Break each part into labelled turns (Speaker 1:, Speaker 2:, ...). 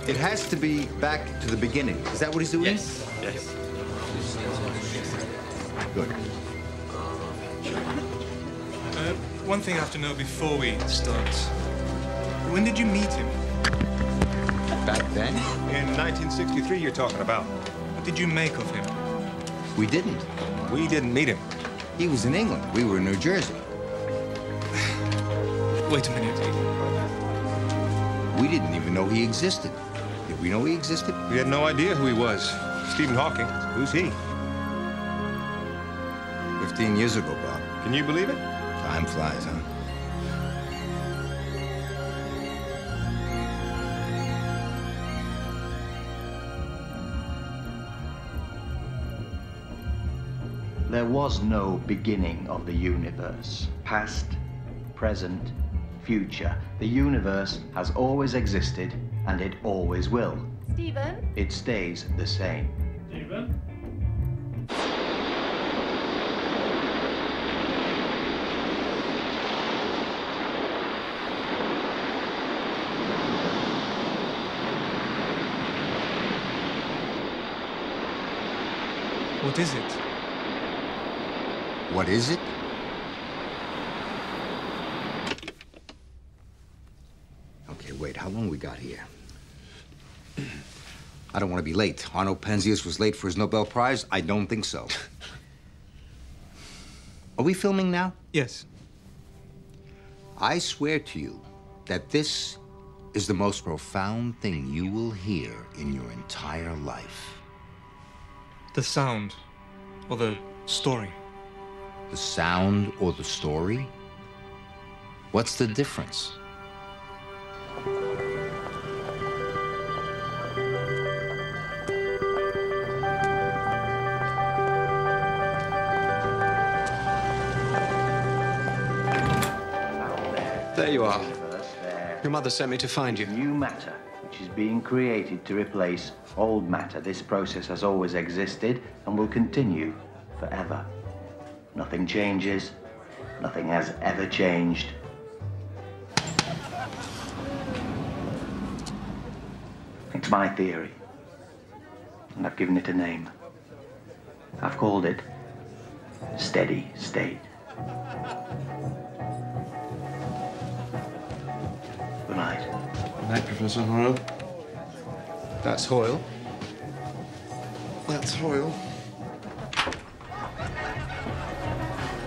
Speaker 1: It has to be back to the beginning. Is that what he's doing?
Speaker 2: Yes, yes.
Speaker 1: Good.
Speaker 3: One thing I have to know before we start. When did you meet him?
Speaker 1: Back then?
Speaker 4: In 1963, you're talking about.
Speaker 3: What did you make of him?
Speaker 1: We didn't.
Speaker 4: We didn't meet him.
Speaker 1: He was in England. We were in New Jersey.
Speaker 3: Wait a minute.
Speaker 1: We didn't even know he existed. Did we know he existed?
Speaker 4: We had no idea who he was. Stephen Hawking. Who's he?
Speaker 1: 15 years ago, Bob.
Speaker 4: Can you believe it?
Speaker 1: Time flies, huh?
Speaker 5: There was no beginning of the universe. Past, present, future. The universe has always existed, and it always will.
Speaker 6: Stephen?
Speaker 5: It stays the same.
Speaker 7: Stephen?
Speaker 3: What is it?
Speaker 1: What is it? Okay, wait, how long we got here? I don't want to be late. Arno Penzias was late for his Nobel Prize? I don't think so. Are we filming now?
Speaker 3: Yes.
Speaker 1: I swear to you that this is the most profound thing you will hear in your entire life.
Speaker 3: The sound or the story?
Speaker 1: The sound or the story? What's the difference?
Speaker 2: There you are. Your mother sent me to find you.
Speaker 5: New matter, which is being created to replace old matter. This process has always existed and will continue forever. Nothing changes. Nothing has ever changed. It's my theory, and I've given it a name. I've called it steady state. Good night.
Speaker 2: Good night, Professor Hoyle. That's Hoyle. That's Hoyle.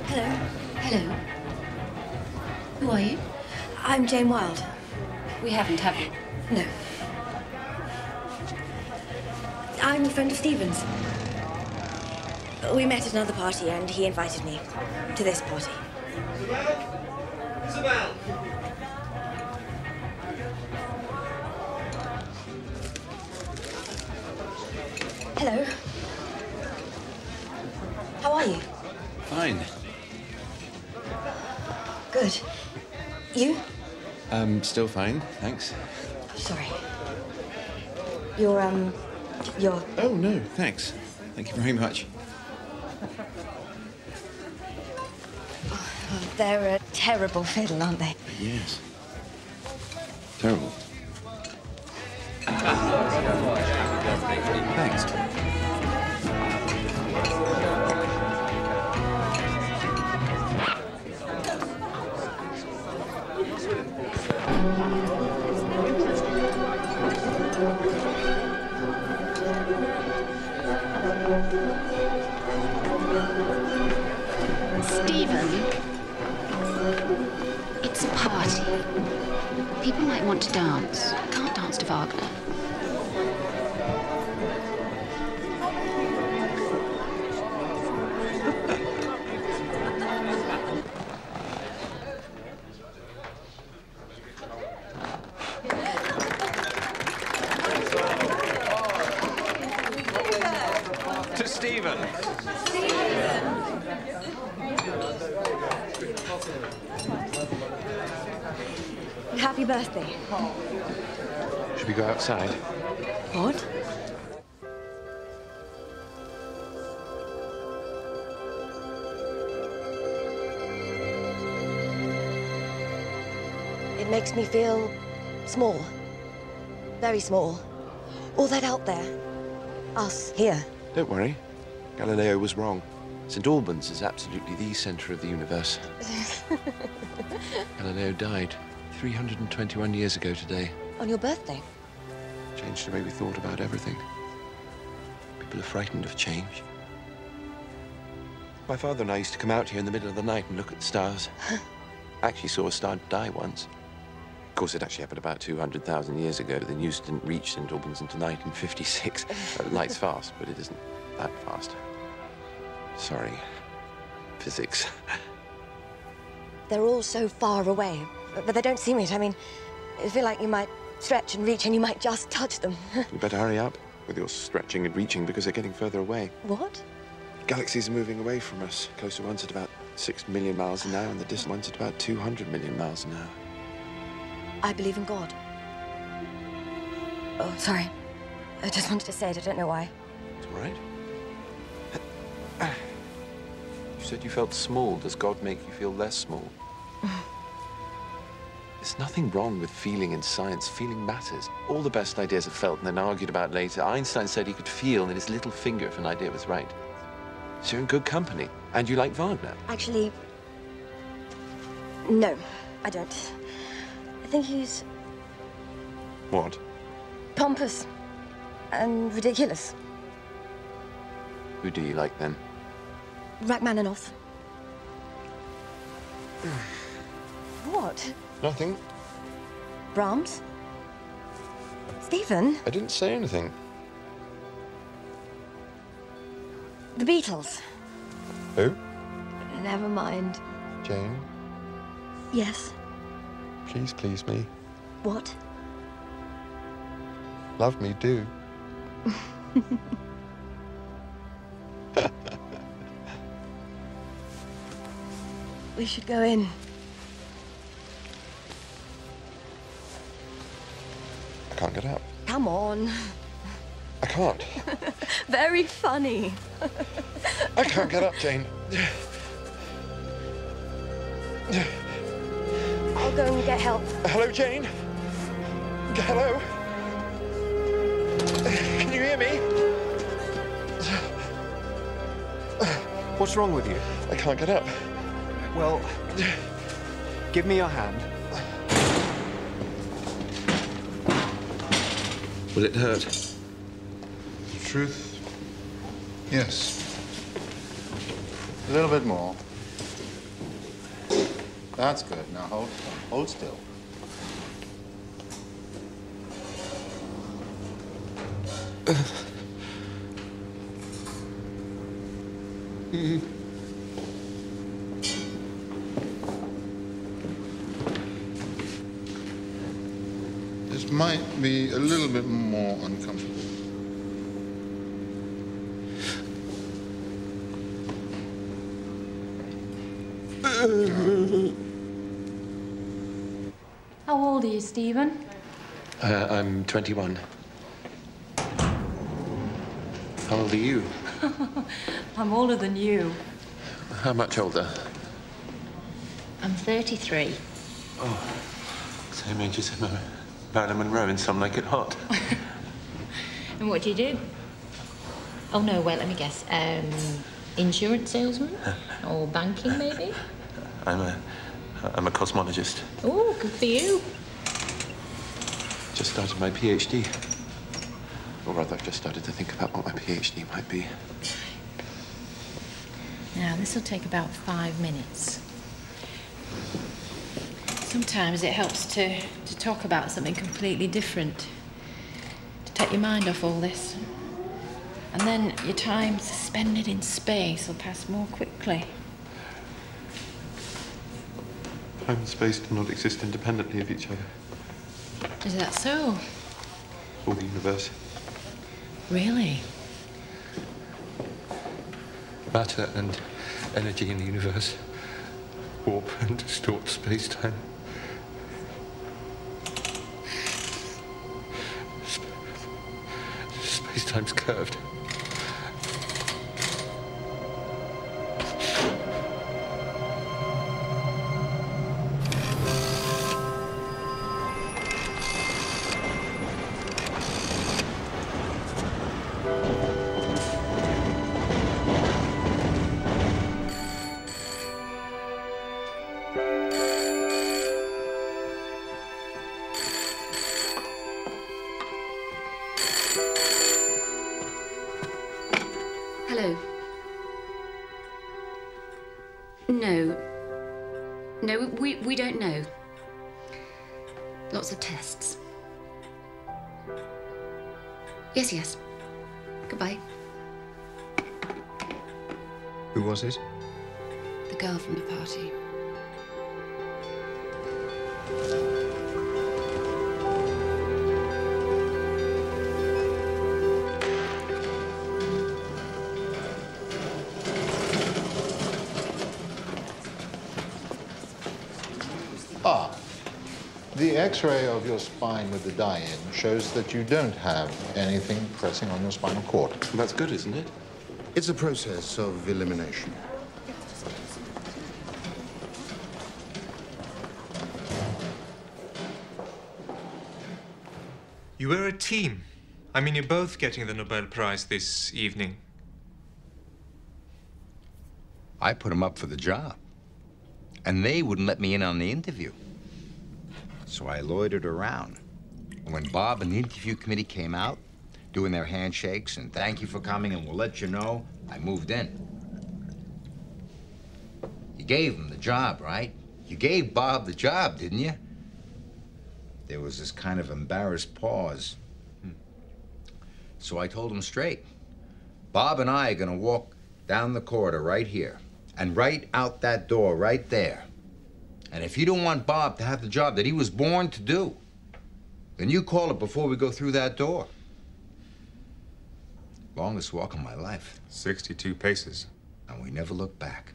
Speaker 6: Hello. Hello. Who are you? I'm Jane Wilde. We haven't, have we? No. I'm a friend of Stephen's. We met at another party and he invited me to this party.
Speaker 2: Isabel!
Speaker 6: Hello. How are you?
Speaker 2: Fine.
Speaker 6: Good. You?
Speaker 2: Still fine, thanks.
Speaker 6: Sorry. You're...
Speaker 2: Oh, no, thanks. Thank you very much.
Speaker 6: Oh, they're a terrible fiddle, aren't they?
Speaker 2: Yes. Terrible. Thanks.
Speaker 8: Stephen, it's a party. People might want to dance. Can't dance to Wagner.
Speaker 2: To Stephen.
Speaker 6: Happy birthday.
Speaker 2: Should we go outside?
Speaker 6: What? It makes me feel small. Very small.
Speaker 7: All that out there. Us, here.
Speaker 2: Don't worry. Galileo was wrong. St. Albans is absolutely the centre of the universe. Galileo died 321 years ago today.
Speaker 7: On your birthday?
Speaker 2: Changed the way we thought about everything. People are frightened of change. My father and I used to come out here in the middle of the night and look at the stars. Actually saw a star die once. Of course, it actually happened about 200,000 years ago. The news didn't reach St. Albans until 1956. Light's fast, but it isn't that fast. Sorry. Physics.
Speaker 7: They're all so far away, but they don't seem it. I mean, I feel like you might stretch and reach and you might just touch them.
Speaker 2: You better hurry up with your stretching and reaching because they're getting further away.
Speaker 7: What?
Speaker 2: Galaxies are moving away from us. Closer ones at about 6 million miles an hour and the distant ones at about 200 million miles an hour.
Speaker 7: I believe in God. Oh, sorry. I just wanted to say it. I don't know why.
Speaker 2: It's all right. You said you felt small. Does God make you feel less small? There's nothing wrong with feeling in science. Feeling matters. All the best ideas are felt and then argued about later. Einstein said he could feel in his little finger if an idea was right. So you're in good company. And you like Wagner.
Speaker 7: Actually, no, I don't. I think he's
Speaker 2: What?
Speaker 7: pompous and ridiculous.
Speaker 2: Who do you like then?
Speaker 7: Rachmaninoff. What?
Speaker 2: Nothing.
Speaker 7: Brahms? Stephen?
Speaker 2: I didn't say anything.
Speaker 7: The Beatles.
Speaker 2: Who?
Speaker 7: Never mind.
Speaker 2: Jane,
Speaker 7: Yes.
Speaker 2: please please me.
Speaker 7: What?
Speaker 2: Love me, do.
Speaker 7: We should go in.
Speaker 2: I can't get up.
Speaker 7: Come on.
Speaker 2: I can't.
Speaker 7: Very funny.
Speaker 2: I can't get up, Jane.
Speaker 7: I'll go and get help.
Speaker 2: Hello, Jane? Hello? Can you hear me?
Speaker 9: What's wrong with you?
Speaker 2: I can't get up.
Speaker 9: Well, give me your hand.
Speaker 2: Will it hurt?
Speaker 10: Truth? Yes. A little bit more. That's good. Now hold still. This might be a little bit more uncomfortable.
Speaker 11: How old are you, Stephen?
Speaker 2: I'm 21. How old are you?
Speaker 11: I'm older than you.
Speaker 2: How much older?
Speaker 11: I'm 33.
Speaker 2: Oh, same age as Marilyn Monroe in Some Like It Hot.
Speaker 11: And what do you do? Oh, no, wait, let me guess. Insurance salesman? Or banking, maybe?
Speaker 2: I'm a cosmologist.
Speaker 11: Oh, good for you.
Speaker 2: Just started my PhD. Or rather, I've just started to think about what my PhD might be.
Speaker 11: Now, this will take about 5 minutes. Sometimes it helps to talk about something completely different, to take your mind off all this. And then your time suspended in space will pass more quickly.
Speaker 2: Time and space do not exist independently of each other.
Speaker 11: Is that so?
Speaker 2: Or the universe.
Speaker 11: Really?
Speaker 2: Matter and energy in the universe warp and distort space-time. Space-time's curved.
Speaker 8: No, we don't know. Lots of tests. Yes, yes. Goodbye.
Speaker 9: Who was it?
Speaker 8: The girl from the party.
Speaker 10: Ah, the X-ray of your spine with the dye in shows that you don't have anything pressing on your spinal cord.
Speaker 2: That's good, isn't it?
Speaker 10: It's a process of elimination.
Speaker 3: You were a team. I mean, you're both getting the Nobel Prize this evening.
Speaker 1: I put him up for the job. And they wouldn't let me in on the interview. So I loitered around. And when Bob and the interview committee came out, doing their handshakes and thank you for coming and we'll let you know, I moved in. You gave him the job, right? You gave Bob the job, didn't you? There was this kind of embarrassed pause. So I told him straight. Bob and I are gonna walk down the corridor right here and right out that door right there. And if you don't want Bob to have the job that he was born to do, then you call it before we go through that door. Longest walk of my life.
Speaker 4: 62 paces.
Speaker 1: And we never looked back.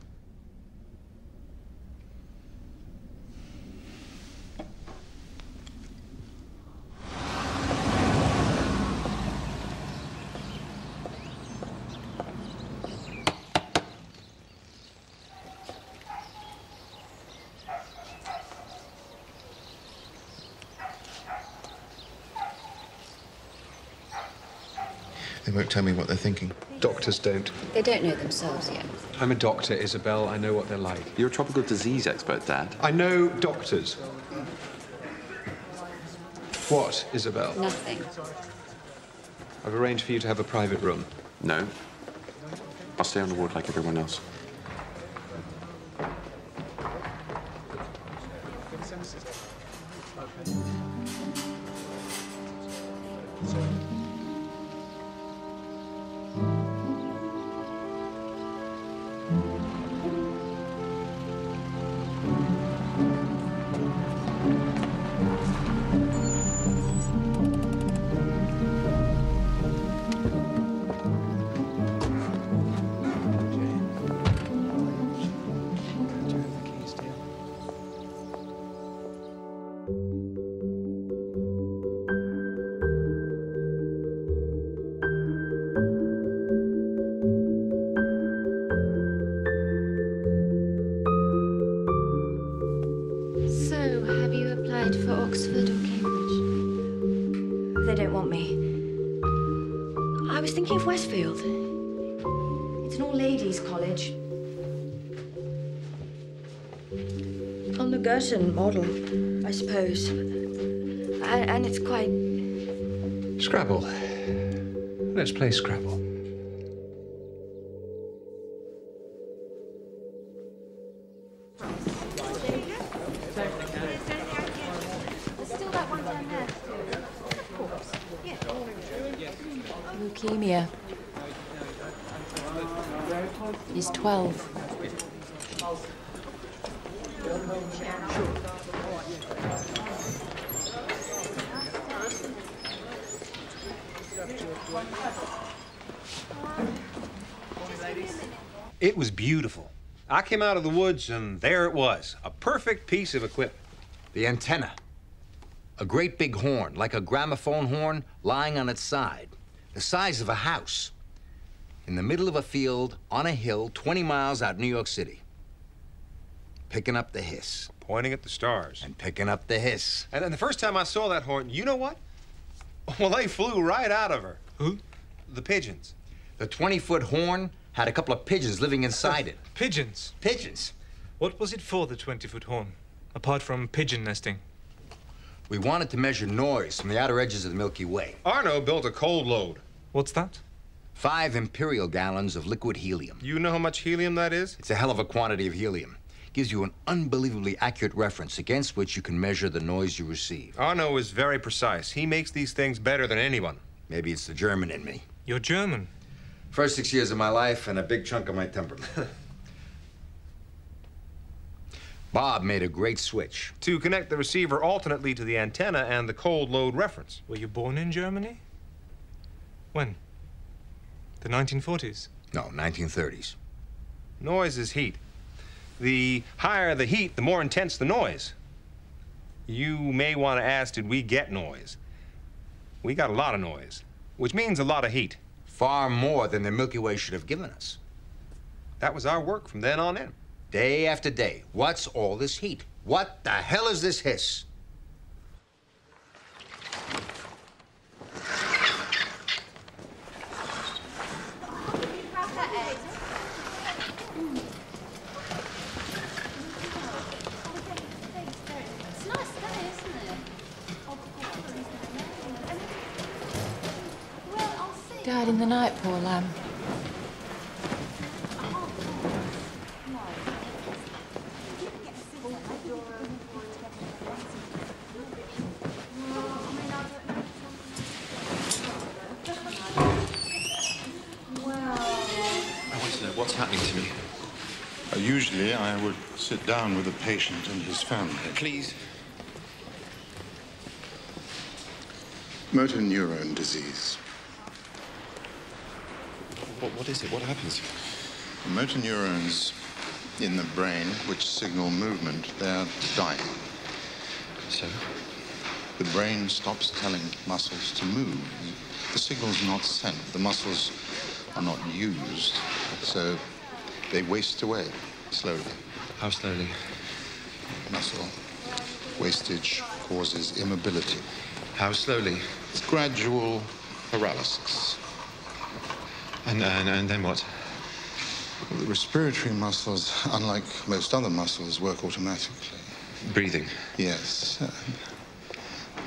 Speaker 10: They won't tell me what they're thinking.
Speaker 9: Doctors don't.
Speaker 8: They don't know themselves yet.
Speaker 9: I'm a doctor, Isabel. I know what they're like.
Speaker 2: You're a tropical disease expert, Dad.
Speaker 9: I know doctors. What, Isabel?
Speaker 8: Nothing.
Speaker 9: I've arranged for you to have a private room.
Speaker 2: No. I'll stay on the ward like everyone else.
Speaker 8: Oxford or Cambridge?
Speaker 7: They don't want me. I was thinking of Westfield. It's an all-ladies college. On the Girton model, I suppose. And it's quite...
Speaker 9: Scrabble. Let's play Scrabble.
Speaker 11: Leukemia. He's 12.
Speaker 4: It was beautiful. I came out of the woods, and there it was, a perfect piece of equipment.
Speaker 1: The antenna. A great big horn, like a gramophone horn, lying on its side, the size of a house, in the middle of a field, on a hill, 20 miles out of New York City. Picking up the hiss.
Speaker 4: Pointing at the stars.
Speaker 1: And picking up the hiss.
Speaker 4: And then the first time I saw that horn, you know what? Well, they flew right out of her.
Speaker 3: Who?
Speaker 4: The pigeons.
Speaker 1: The 20-foot horn had a couple of pigeons living inside it.
Speaker 3: Pigeons?
Speaker 1: Pigeons.
Speaker 3: What was it for, the 20-foot horn, apart from pigeon nesting?
Speaker 1: We wanted to measure noise from the outer edges of the Milky Way.
Speaker 4: Arno built a cold load.
Speaker 3: What's that?
Speaker 1: 5 imperial gallons of liquid helium.
Speaker 4: You know how much helium that is?
Speaker 1: It's a hell of a quantity of helium. gives you an unbelievably accurate reference against which you can measure the noise you receive.
Speaker 4: Arno is very precise. He makes these things better than anyone.
Speaker 1: Maybe it's the German in me.
Speaker 3: You're German?
Speaker 1: First 6 years of my life and a big chunk of my temperament. Bob made a great switch.
Speaker 4: To connect the receiver alternately to the antenna and the cold load reference.
Speaker 3: Were you born in Germany? When? The 1940s?
Speaker 1: No, 1930s.
Speaker 4: Noise is heat. The higher the heat, the more intense the noise. You may want to ask, did we get noise? We got a lot of noise, which means a lot of heat.
Speaker 1: Far more than the Milky Way should have given us.
Speaker 4: That was our work from then on in.
Speaker 1: Day after day. What's all this heat? What the hell is this hiss?
Speaker 11: Died in the night, poor lamb.
Speaker 2: What's happening to me?
Speaker 12: Usually, I would sit down with the patient and his family.
Speaker 2: Please.
Speaker 12: Motor neuron disease.
Speaker 2: What is it? What happens?
Speaker 12: The motor neurons in the brain, which signal movement, they're dying.
Speaker 2: So?
Speaker 12: The brain stops telling muscles to move. The signal's not sent. The muscles are not used, so they waste away slowly.
Speaker 2: How slowly?
Speaker 12: Muscle wastage causes immobility.
Speaker 2: How slowly?
Speaker 12: It's gradual paralysis.
Speaker 2: And then what?
Speaker 12: Well, the respiratory muscles, unlike most other muscles, work automatically.
Speaker 2: Breathing?
Speaker 12: Yes.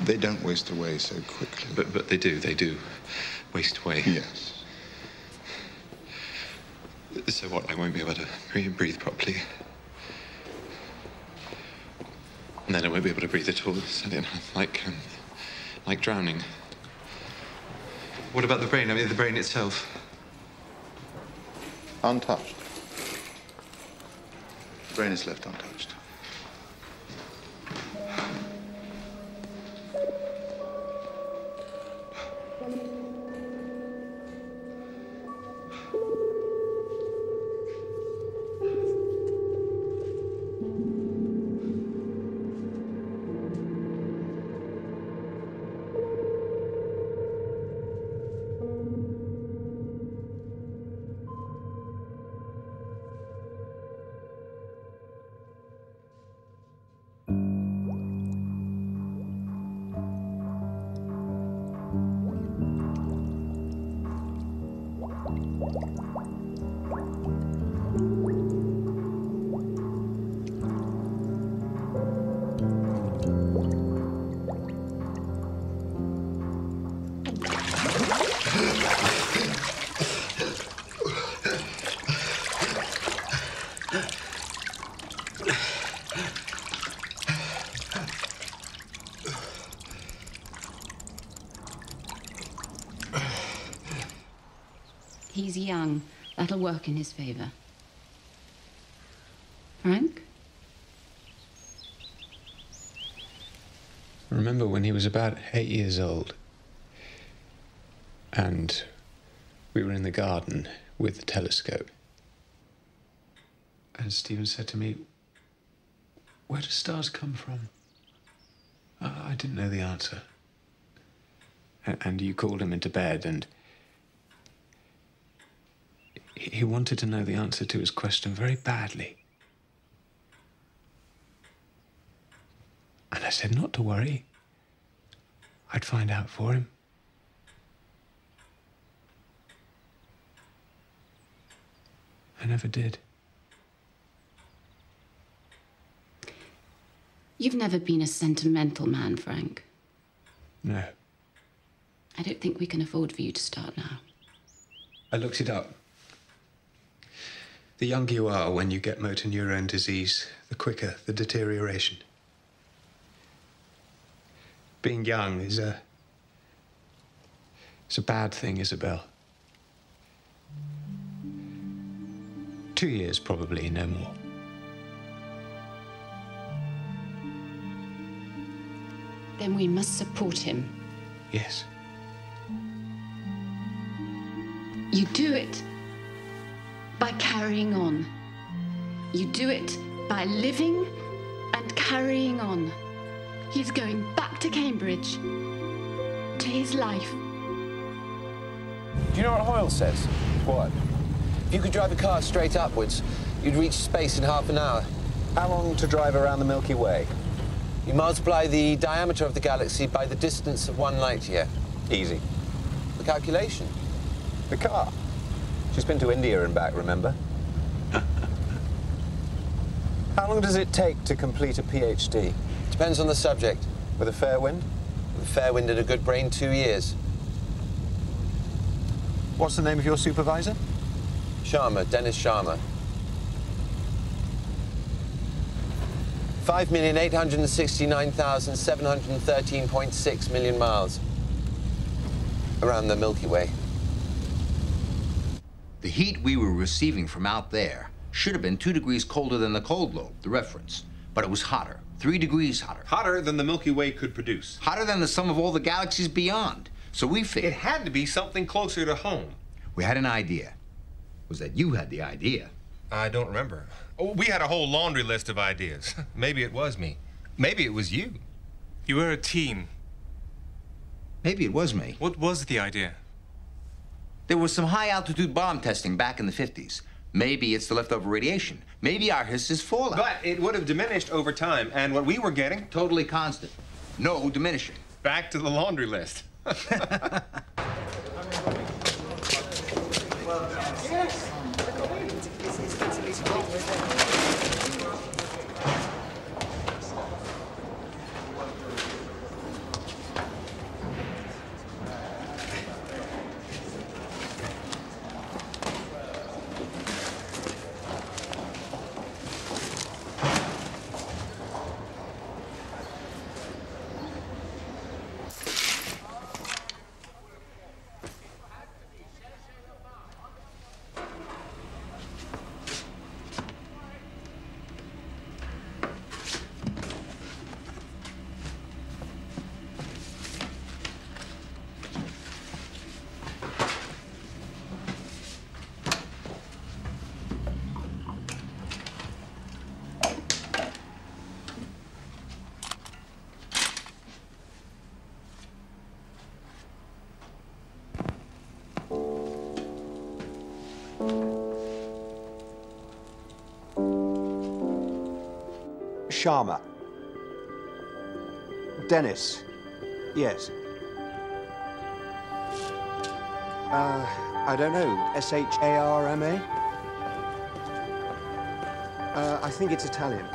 Speaker 12: They don't waste away so quickly.
Speaker 2: But they do waste away.
Speaker 12: Yes.
Speaker 2: So what, I won't be able to breathe properly? And then I won't be able to breathe at all, like drowning. What about the brain? I mean, the brain itself?
Speaker 12: Untouched. The brain is left untouched.
Speaker 8: He's young. That'll work in his favor. Frank?
Speaker 9: I remember when he was about 8 years old, and we were in the garden with the telescope. And Stephen said to me, "Where do stars come from?" I didn't know the answer. And you called him into bed, and he wanted to know the answer to his question very badly. And I said not to worry. I'd find out for him. I never did.
Speaker 8: You've never been a sentimental man, Frank.
Speaker 9: No.
Speaker 8: I don't think we can afford for you to start now.
Speaker 9: I looked it up. The younger you are when you get motor neurone disease, the quicker the deterioration. Being young is a bad thing, Isabel. 2 years, probably, no more.
Speaker 8: Then we must support him.
Speaker 9: Yes.
Speaker 8: You do it by carrying on. You do it by living and carrying on. He's going back to Cambridge, to his life.
Speaker 2: Do you know what Hoyle says? What? If you could drive a car straight upwards, you'd reach space in half an hour.
Speaker 13: How long to drive around the Milky Way?
Speaker 2: You multiply the diameter of the galaxy by the distance of 1 light year.
Speaker 13: Easy.
Speaker 2: The calculation.
Speaker 13: The car. She's been to India and back, remember? How long does it take to complete a PhD?
Speaker 2: Depends on the subject.
Speaker 13: With a fair wind?
Speaker 2: With a fair wind and a good brain, 2 years.
Speaker 13: What's the name of your supervisor?
Speaker 2: Sharma, Dennis Sharma. 5,869,713.6 million miles around the Milky Way.
Speaker 1: The heat we were receiving from out there should have been 2 degrees colder than the cold lobe, the reference. But it was hotter, 3 degrees hotter.
Speaker 4: Hotter than the Milky Way could produce.
Speaker 1: Hotter than the sum of all the galaxies beyond. So we figured...
Speaker 4: It had to be something closer to home.
Speaker 1: We had an idea. Was that you had the idea?
Speaker 4: I don't remember. Oh, we had a whole laundry list of ideas. Maybe it was me. Maybe it was you.
Speaker 3: You were a team.
Speaker 1: Maybe it was me.
Speaker 3: What was the idea?
Speaker 1: There was some high-altitude bomb testing back in the 50s. Maybe it's the leftover radiation. Maybe our hiss is fallout.
Speaker 4: But it would have diminished over time, and what we were getting...
Speaker 1: Totally constant. No diminishing.
Speaker 4: Back to the laundry list.
Speaker 13: Sharma. Dennis. Yes. I don't know. S-H-A-R-M-A? I think it's Italian.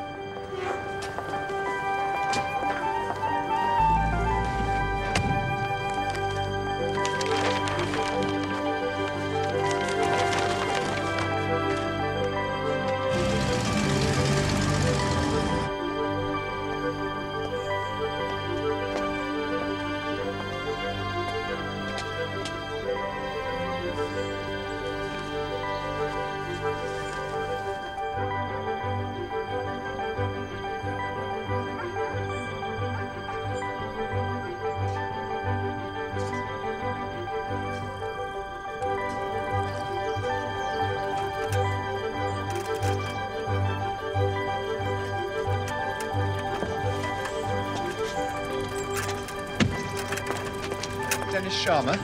Speaker 10: Dennis Sharma?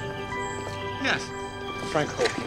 Speaker 4: Yes.
Speaker 10: Frank Hawking.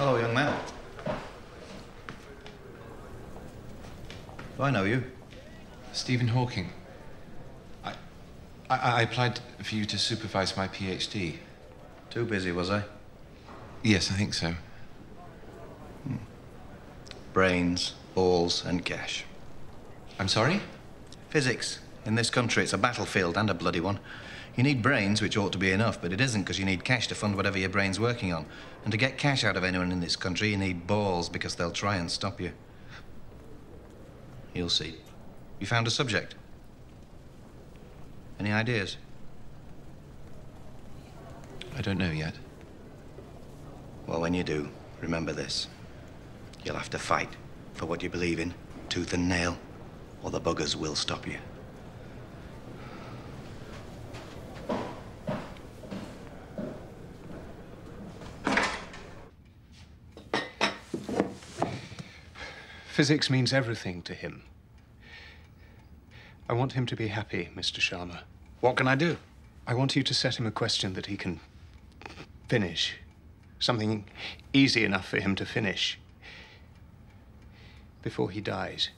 Speaker 5: Hello, young man. Do I know you?
Speaker 2: Stephen Hawking. I applied for you to supervise my PhD.
Speaker 5: Too busy, was I?
Speaker 2: Yes, I think so.
Speaker 5: Brains, balls, and cash.
Speaker 2: I'm sorry?
Speaker 5: Physics. In this country, it's a battlefield, and a bloody one. You need brains, which ought to be enough, but it isn't, because you need cash to fund whatever your brain's working on. And to get cash out of anyone in this country, you need balls, because they'll try and stop you. You'll see. You found a subject? Any ideas?
Speaker 2: I don't know yet.
Speaker 5: Well, when you do, remember this. You'll have to fight for what you believe in, tooth and nail, or the buggers will stop you.
Speaker 4: Physics means everything to him. I want him to be happy, Mr. Sharma.
Speaker 5: What can I do?
Speaker 4: I want you to set him a question that he can finish. Something easy enough for him to finish before he dies.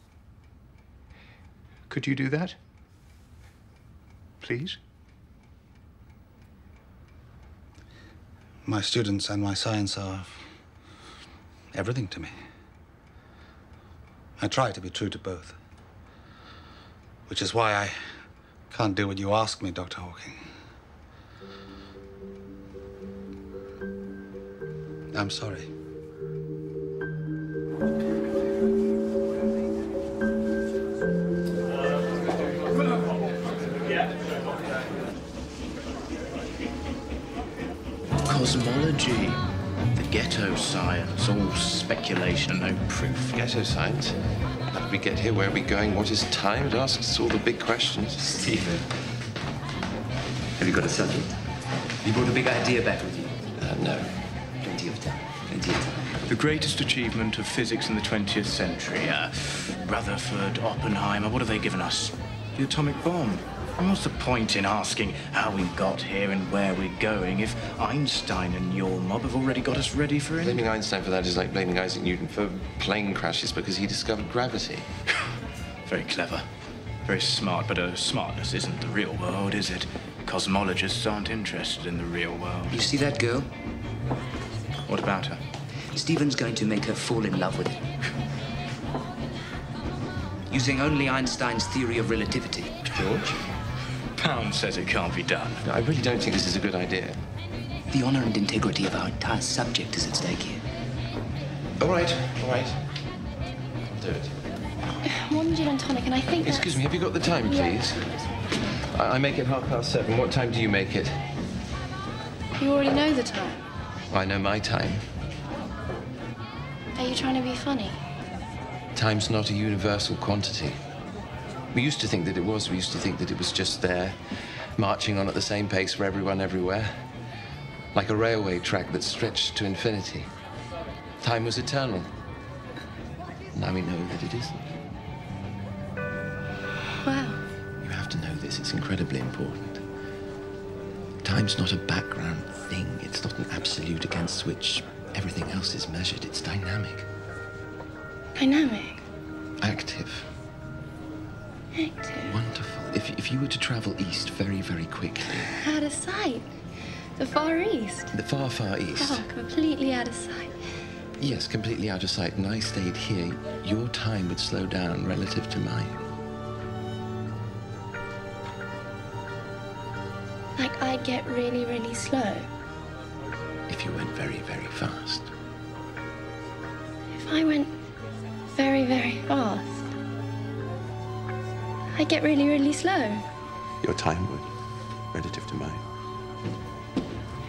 Speaker 4: Could you do that? Please?
Speaker 5: My students and my science are everything to me. I try to be true to both. Which is why I can't do what you ask me, Dr. Hawking. I'm sorry.
Speaker 14: Cosmology. The ghetto science. All speculation and no proof.
Speaker 2: Ghetto science? How did we get here? Where are we going? What is time? It asks all the big questions.
Speaker 14: Stephen, have you got a subject? You brought a big idea back with you?
Speaker 2: No.
Speaker 14: Plenty of time. Plenty of time. The greatest achievement of physics in the 20th century. Rutherford, Oppenheimer, what have they given us? The atomic bomb. And what's the point in asking how we got here and where we're going if Einstein and your mob have already got us ready for it?
Speaker 2: Blaming Einstein for that is like blaming Isaac Newton for plane crashes because he discovered gravity.
Speaker 14: Very clever. Very smart, but smartness isn't the real world, is it? Cosmologists aren't interested in the real world.
Speaker 15: You see that girl?
Speaker 14: What about her?
Speaker 15: Stephen's going to make her fall in love with him. Using only Einstein's theory of relativity.
Speaker 14: George? Pound says it can't be done.
Speaker 2: No, I really don't think this is a good idea.
Speaker 15: The honor and integrity of our entire subject is at stake here.
Speaker 2: All right, all right. I'll do it.
Speaker 11: One gin and tonic, and I think
Speaker 2: Excuse me, have you got the time, please? I make it 7:30. What time do you make it?
Speaker 11: You already know the time.
Speaker 2: I know my time.
Speaker 11: Are you trying to be funny?
Speaker 2: Time's not a universal quantity. We used to think that it was. We used to think that it was just there, marching on at the same pace for everyone everywhere. Like a railway track that stretched to infinity. Time was eternal. Now we know that it isn't.
Speaker 11: Wow.
Speaker 2: You have to know this. It's incredibly important. Time's not a background thing. It's not an absolute against which everything else is measured. It's dynamic.
Speaker 11: Dynamic?
Speaker 2: Active.
Speaker 11: Active?
Speaker 2: Wonderful. If you were to travel east very, very quickly...
Speaker 11: Out of sight. The Far East.
Speaker 2: The far, far east.
Speaker 11: Oh, completely out of sight.
Speaker 2: Yes, completely out of sight. And I stayed here, your time would slow down relative to mine.
Speaker 11: Like I'd get really, really slow.
Speaker 2: If you went very, very fast.
Speaker 11: If I went very, very fast, I'd get really, really slow.
Speaker 2: Your time would, relative to mine.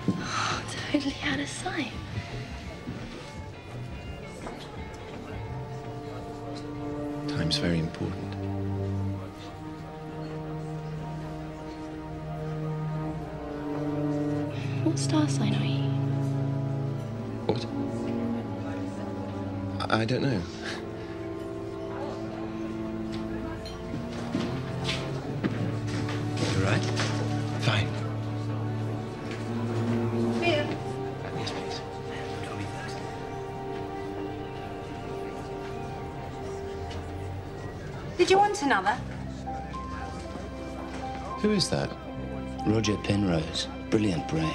Speaker 11: Oh, totally out of sight.
Speaker 2: Time's very important.
Speaker 11: What star sign are you?
Speaker 2: What? I don't know.
Speaker 15: You all right?
Speaker 2: Fine.
Speaker 11: Vida.
Speaker 2: Yes, please.
Speaker 16: Did you want another?
Speaker 15: Who is that? Roger Penrose. Brilliant brain.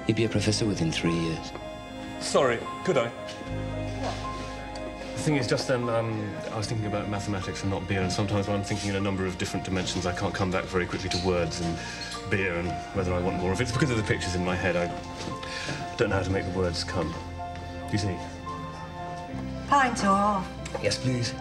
Speaker 15: He'd be a professor within 3 years.
Speaker 17: Sorry, could I? The thing is, just then, I was thinking about mathematics and not beer, and sometimes when I'm thinking in a number of different dimensions, I can't come back very quickly to words and beer and whether I want more. If it's because of the pictures in my head, I don't know how to make the words come. Do you see?
Speaker 16: Pint or half?
Speaker 17: Yes, please.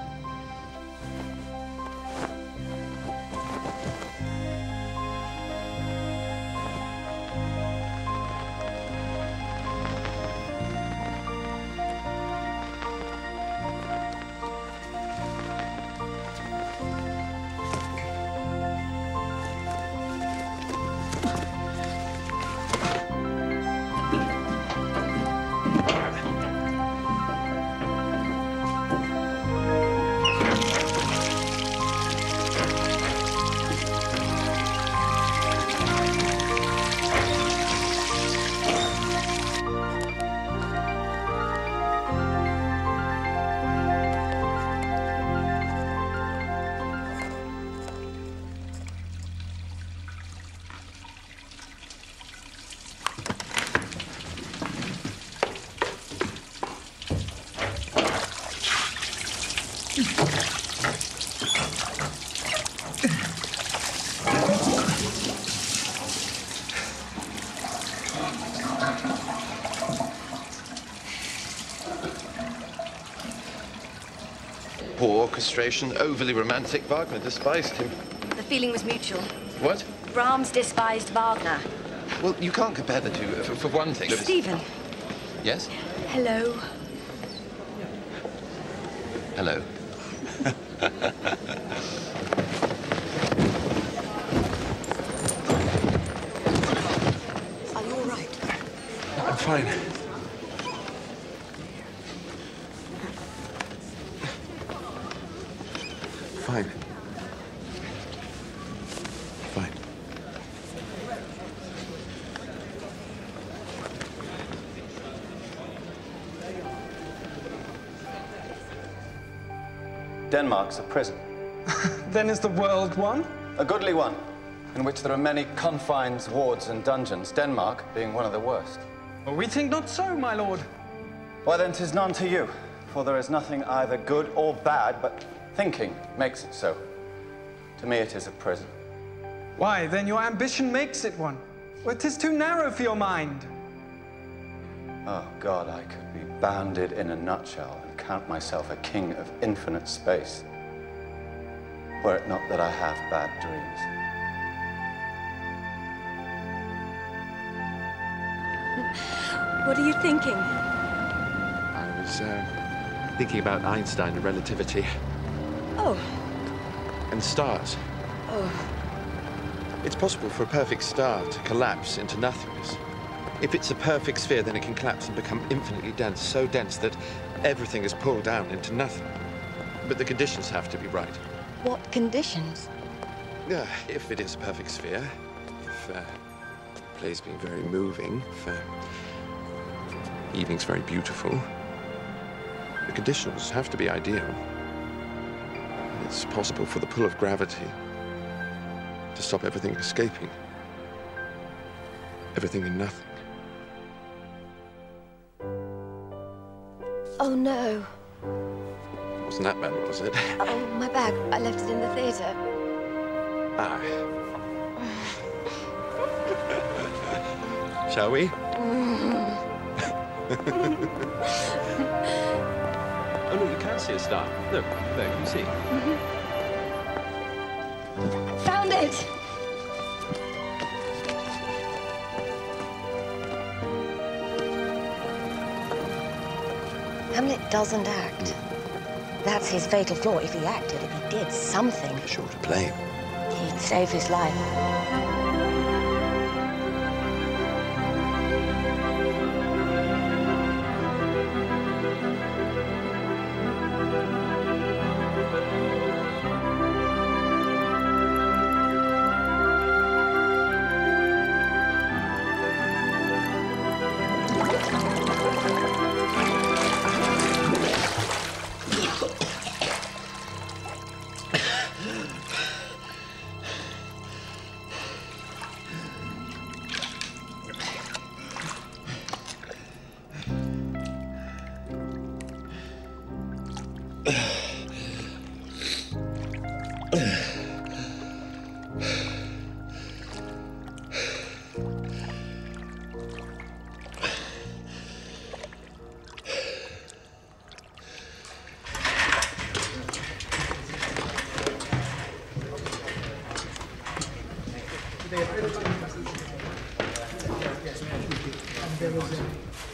Speaker 2: Poor orchestration, overly romantic. Wagner despised him.
Speaker 7: The feeling was mutual.
Speaker 2: What?
Speaker 7: Brahms despised Wagner.
Speaker 2: Well, you can't compare the two, for one thing.
Speaker 7: Stephen.
Speaker 2: Yes?
Speaker 7: Hello.
Speaker 2: Hello.
Speaker 7: Are you all right?
Speaker 2: I'm fine. Fine. Fine.
Speaker 18: Denmark's a prison.
Speaker 19: Then is the world one?
Speaker 18: A goodly one, in which there are many confines, wards, and dungeons, Denmark being one of the worst.
Speaker 19: Well, we think not so, my lord.
Speaker 18: Why then 'tis none to you, for there is nothing either good or bad, but thinking makes it so. To me it is a prison.
Speaker 19: Why, then your ambition makes it one. Well, 'tis too narrow for your mind.
Speaker 18: Oh God, I could be bounded in a nutshell and count myself a king of infinite space, were it not that I have bad dreams.
Speaker 7: What are you thinking?
Speaker 2: I was thinking about Einstein and relativity.
Speaker 7: Oh.
Speaker 2: And stars.
Speaker 7: Oh.
Speaker 2: It's possible for a perfect star to collapse into nothingness. If it's a perfect sphere, then it can collapse and become infinitely dense, so dense that everything is pulled down into nothing. But the conditions have to be right.
Speaker 7: What conditions?
Speaker 2: If it is a perfect sphere, if the play's being very moving, if evening's very beautiful, the conditions have to be ideal. It's possible for the pull of gravity to stop everything escaping. Everything in nothing.
Speaker 7: Oh, no.
Speaker 2: Wasn't that bad, was it?
Speaker 7: Oh, my bag. I left it in the theatre.
Speaker 2: Ah. Shall we? Oh, no, you can see a star. Look, there, you can see.
Speaker 7: Found it! Hamlet doesn't act. That's his fatal flaw. If he acted, if he did something...
Speaker 2: Sure to play.
Speaker 7: He'd save his life.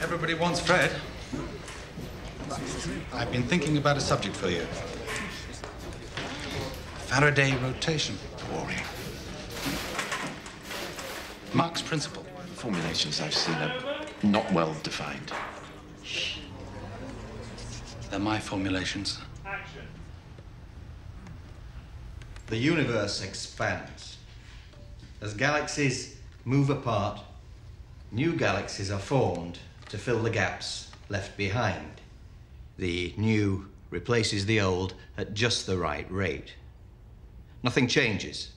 Speaker 20: Everybody wants Fred. I've been thinking about a subject for you. Faraday rotation theory. Mach's principle.
Speaker 2: Formulations I've seen are not well defined.
Speaker 20: They're my formulations.
Speaker 5: The universe expands. As galaxies move apart, new galaxies are formed to fill the gaps left behind. The new replaces the old at just the right rate. Nothing changes.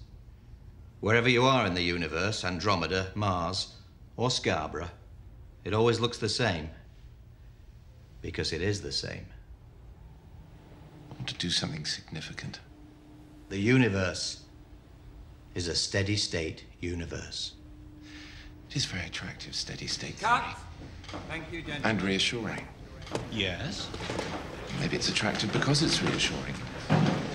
Speaker 5: Wherever you are in the universe, Andromeda, Mars, or Scarborough, it always looks the same. Because it is the same.
Speaker 2: I want to do something significant.
Speaker 5: The universe is a steady state universe.
Speaker 2: It is very attractive, steady state
Speaker 19: Cut.
Speaker 2: theory.
Speaker 19: Thank you, gentlemen.
Speaker 2: And reassuring.
Speaker 20: Yes?
Speaker 2: Maybe it's attractive because it's reassuring.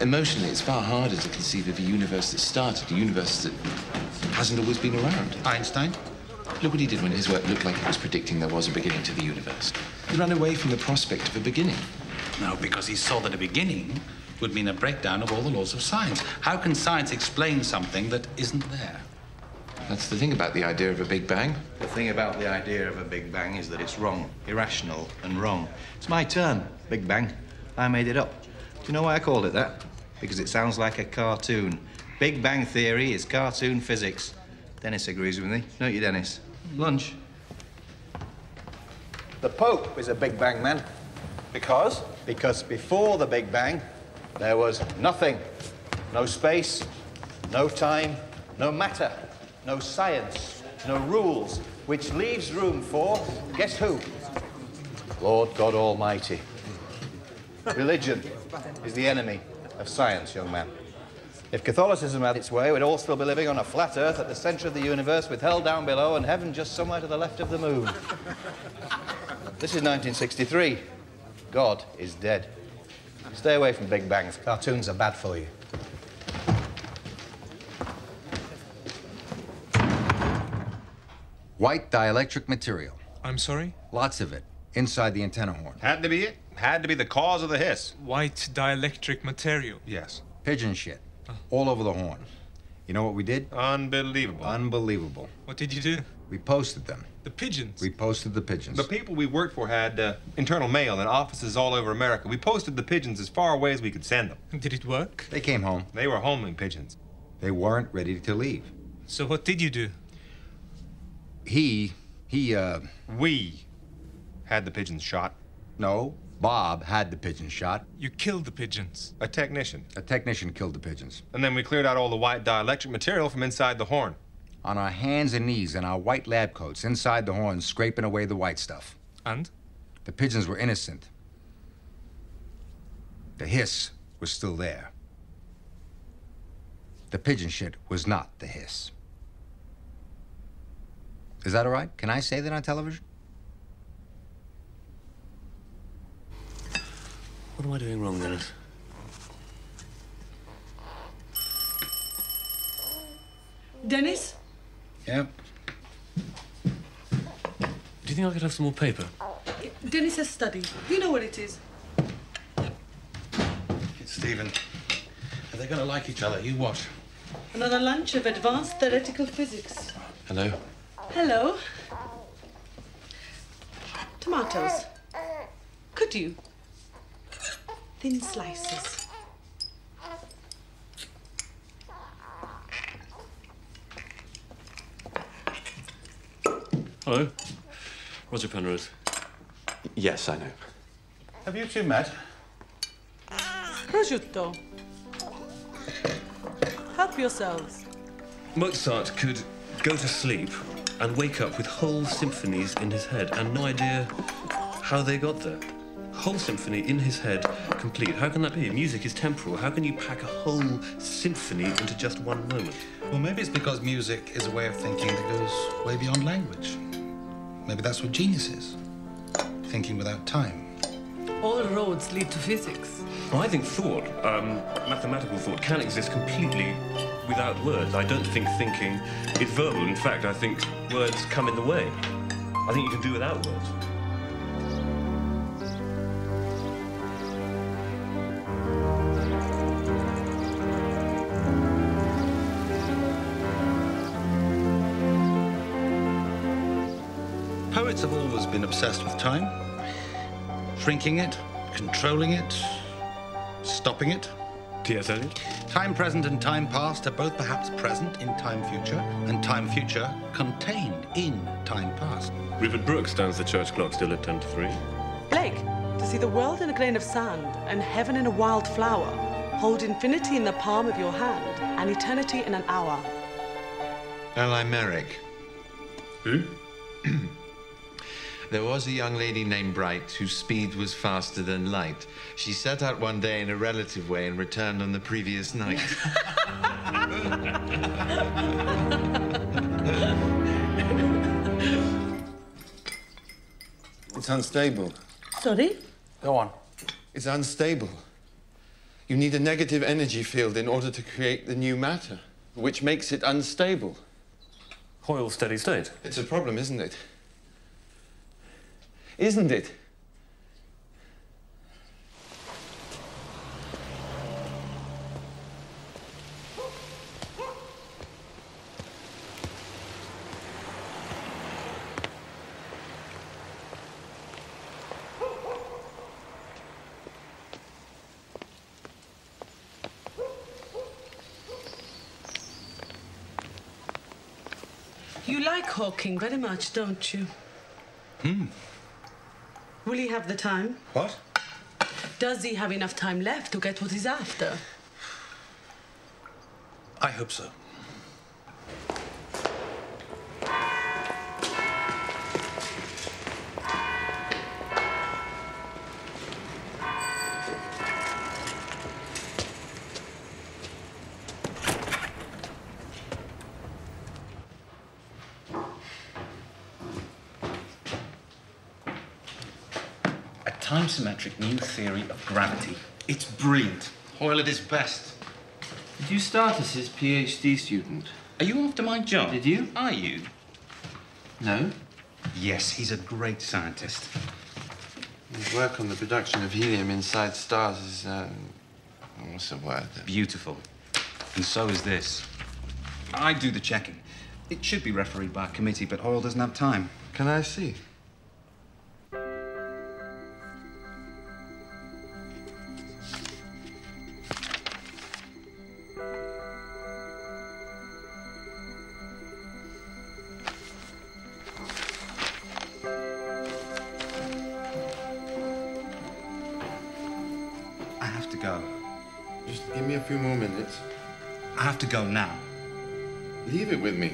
Speaker 2: Emotionally, it's far harder to conceive of a universe that started, a universe that hasn't always been around.
Speaker 20: Einstein?
Speaker 2: Look what he did when his work looked like it was predicting there was a beginning to the universe. He ran away from the prospect of a beginning.
Speaker 20: No, because he saw that a beginning would mean a breakdown of all the laws of science. How can science explain something that isn't there?
Speaker 2: That's the thing about the idea of a Big Bang.
Speaker 5: The thing about the idea of a Big Bang is that it's wrong, irrational and wrong. It's my term, Big Bang. I made it up. Do you know why I called it that? Because it sounds like a cartoon. Big Bang theory is cartoon physics. Dennis agrees with me. Don't you, Dennis? Lunch. The Pope is a Big Bang man. Because? Because before the Big Bang, there was nothing. No space, no time, no matter. No science, no rules, which leaves room for, guess who? Lord God Almighty. Religion is the enemy of science, young man. If Catholicism had its way, we'd all still be living on a flat earth at the center of the universe with hell down below and heaven just somewhere to the left of the moon. This is 1963. God is dead. Stay away from Big Bangs. Cartoons are bad for you.
Speaker 1: White dielectric material.
Speaker 3: I'm sorry?
Speaker 1: Lots of it. Inside the antenna horn.
Speaker 4: Had to be it. Had to be the cause of the hiss.
Speaker 3: White dielectric material.
Speaker 4: Yes.
Speaker 1: Pigeon shit. All over the horn. You know what we did?
Speaker 4: Unbelievable.
Speaker 1: Unbelievable.
Speaker 3: What did you do?
Speaker 1: We posted them.
Speaker 3: The pigeons?
Speaker 1: We posted the pigeons.
Speaker 4: The people we worked for had internal mail and offices all over America. We posted the pigeons as far away as we could send them.
Speaker 3: Did it work?
Speaker 1: They came home.
Speaker 4: They were homing pigeons.
Speaker 1: They weren't ready to leave.
Speaker 3: So what did you do?
Speaker 1: We
Speaker 4: had the pigeons shot.
Speaker 1: No, Bob had the pigeons shot.
Speaker 3: You killed the pigeons?
Speaker 4: A technician.
Speaker 1: A technician killed the pigeons.
Speaker 4: And then we cleared out all the white dielectric material from inside the horn.
Speaker 1: On our hands and knees in our white lab coats, inside the horn, scraping away the white stuff.
Speaker 3: And?
Speaker 1: The pigeons were innocent. The hiss was still there. The pigeon shit was not the hiss. Is that all right? Can I say that on television?
Speaker 9: What am I doing wrong, Dennis?
Speaker 21: Dennis?
Speaker 20: Yep.
Speaker 9: Do you think I could have some more paper?
Speaker 21: Dennis has studied. Do you know what it is?
Speaker 20: It's Stephen. Are they going to like each other? You watch.
Speaker 21: Another lunch of advanced theoretical physics.
Speaker 2: Hello?
Speaker 21: Hello. Tomatoes. Could you? Thin slices.
Speaker 17: Hello. Roger Penrose.
Speaker 2: Yes, I know.
Speaker 20: Have you two met?
Speaker 21: Prosciutto. Help yourselves.
Speaker 17: Mozart could go to sleep and wake up with whole symphonies in his head and no idea how they got there. whole symphony in his head, complete. How can that be? Music is temporal. How can you pack a whole symphony into just one moment?
Speaker 20: Well, maybe it's because music is a way of thinking that goes way beyond language. Maybe that's what genius is. Thinking without time.
Speaker 21: All roads lead to physics.
Speaker 17: Well, I think thought, mathematical thought, can exist completely without words. I don't think thinking is verbal. In fact, I think words come in the way. I think you can do without words.
Speaker 20: Poets have always been obsessed with time. Shrinking it, controlling it, stopping it.
Speaker 17: T.S. Eliot?
Speaker 20: Time present and time past are both perhaps present in time future, and time future contained in time past.
Speaker 17: Rupert Brooke stands the church clock still at 10 to 3.
Speaker 21: Blake, to see the world in a grain of sand and heaven in a wild flower, hold infinity in the palm of your hand and eternity in an hour.
Speaker 6: L.I. Merrick.
Speaker 17: Who?
Speaker 6: There was a young lady named Bright whose speed was faster than light. She set out one day in a relative way and returned on the previous night.
Speaker 18: It's unstable.
Speaker 21: Sorry?
Speaker 18: Go on.
Speaker 6: It's unstable. You need a negative energy field in order to create the new matter, which makes it unstable.
Speaker 17: Hoyle's steady state.
Speaker 6: It's a problem, isn't it? Isn't it?
Speaker 21: You like Hawking very much, don't you? Will he have the time?
Speaker 20: What?
Speaker 21: Does he have enough time left to get what he's after?
Speaker 20: I hope so. Time-symmetric new theory of gravity. It's brilliant. Hoyle at his best.
Speaker 22: Did you start as his PhD student?
Speaker 20: Are you after my job?
Speaker 22: Did you?
Speaker 20: Are you?
Speaker 22: No.
Speaker 20: Yes, he's a great scientist.
Speaker 6: His work on the production of helium inside stars is, what's the word?
Speaker 20: Beautiful. And so is this. I do the checking. It should be refereed by a committee, but Hoyle doesn't have time.
Speaker 6: Can I see? Just give me a few more minutes.
Speaker 20: I have to go now.
Speaker 6: Leave it with me.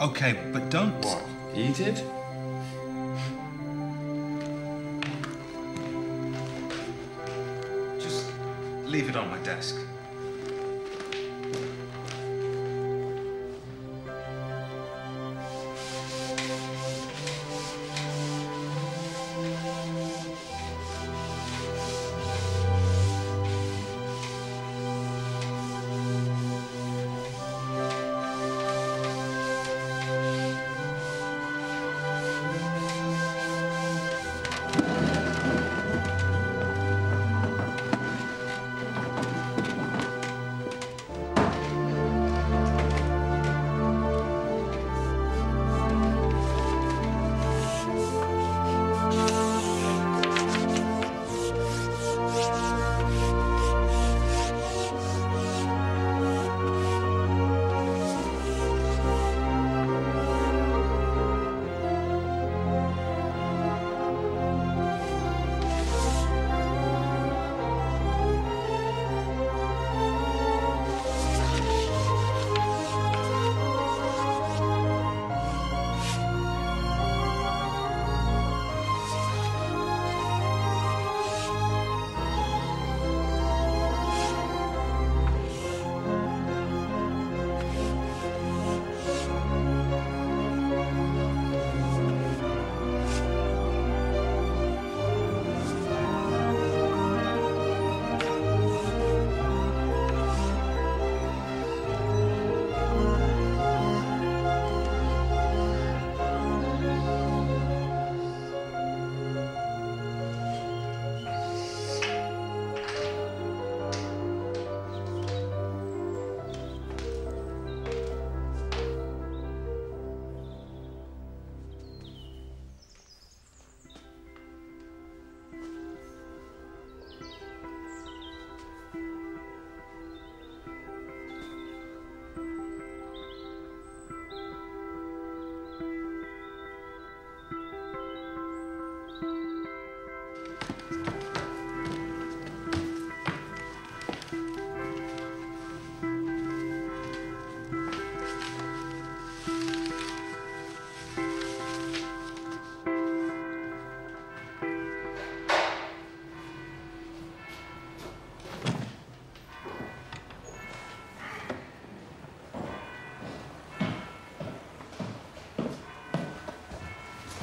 Speaker 20: Okay, but don't...
Speaker 6: What? Eat it?
Speaker 20: Just leave it on my desk.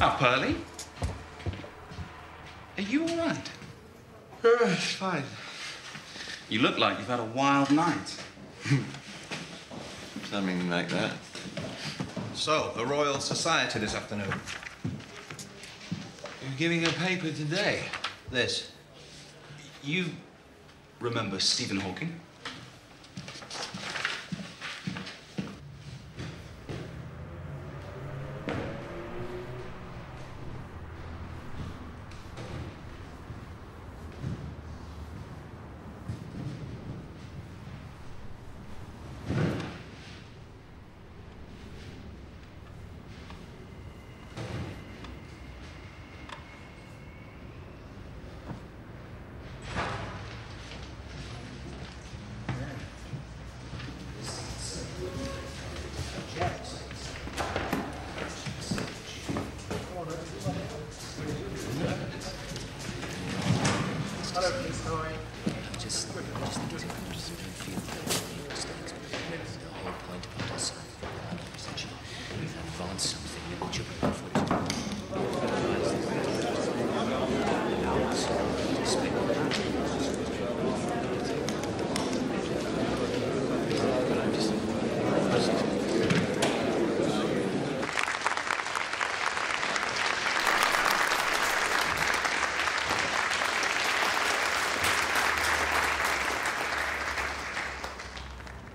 Speaker 20: Up early? Are you all right?
Speaker 6: It's fine.
Speaker 20: You look like you've had a wild night.
Speaker 6: Something like that.
Speaker 20: So, the Royal Society this afternoon.
Speaker 6: You're giving a paper today?
Speaker 20: This. You remember Stephen Hawking?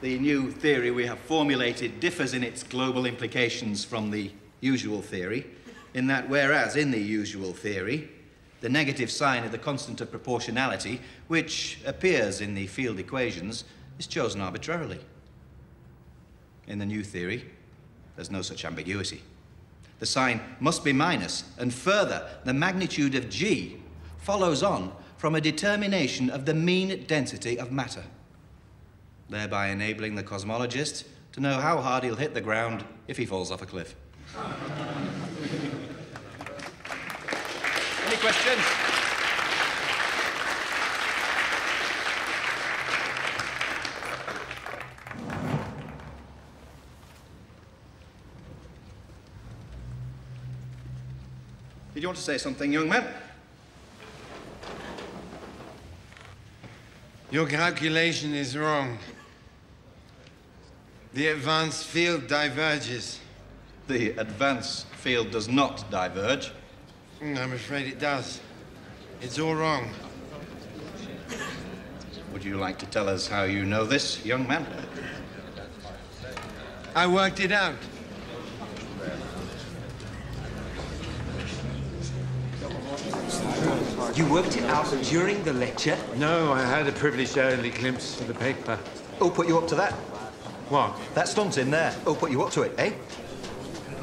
Speaker 5: The new theory we have formulated differs in its global implications from the usual theory, in that whereas in the usual theory, the negative sign of the constant of proportionality, which appears in the field equations, is chosen arbitrarily. In the new theory, there's no such ambiguity. The sign must be minus, and further, the magnitude of G follows on from a determination of the mean density of matter, thereby enabling the cosmologist to know how hard he'll hit the ground if he falls off a cliff. Any questions? Did you want to say something, young man?
Speaker 6: Your calculation is wrong. The advanced field diverges.
Speaker 5: The advanced field does not diverge.
Speaker 6: I'm afraid it does. It's all wrong.
Speaker 5: Would you like to tell us how you know this, young man?
Speaker 6: I worked it out.
Speaker 8: You worked it out during the lecture?
Speaker 6: No, I had a privileged early glimpse of the paper.
Speaker 5: Who put you up to that?
Speaker 6: What?
Speaker 5: That stunt in there. Who put you up to it, eh?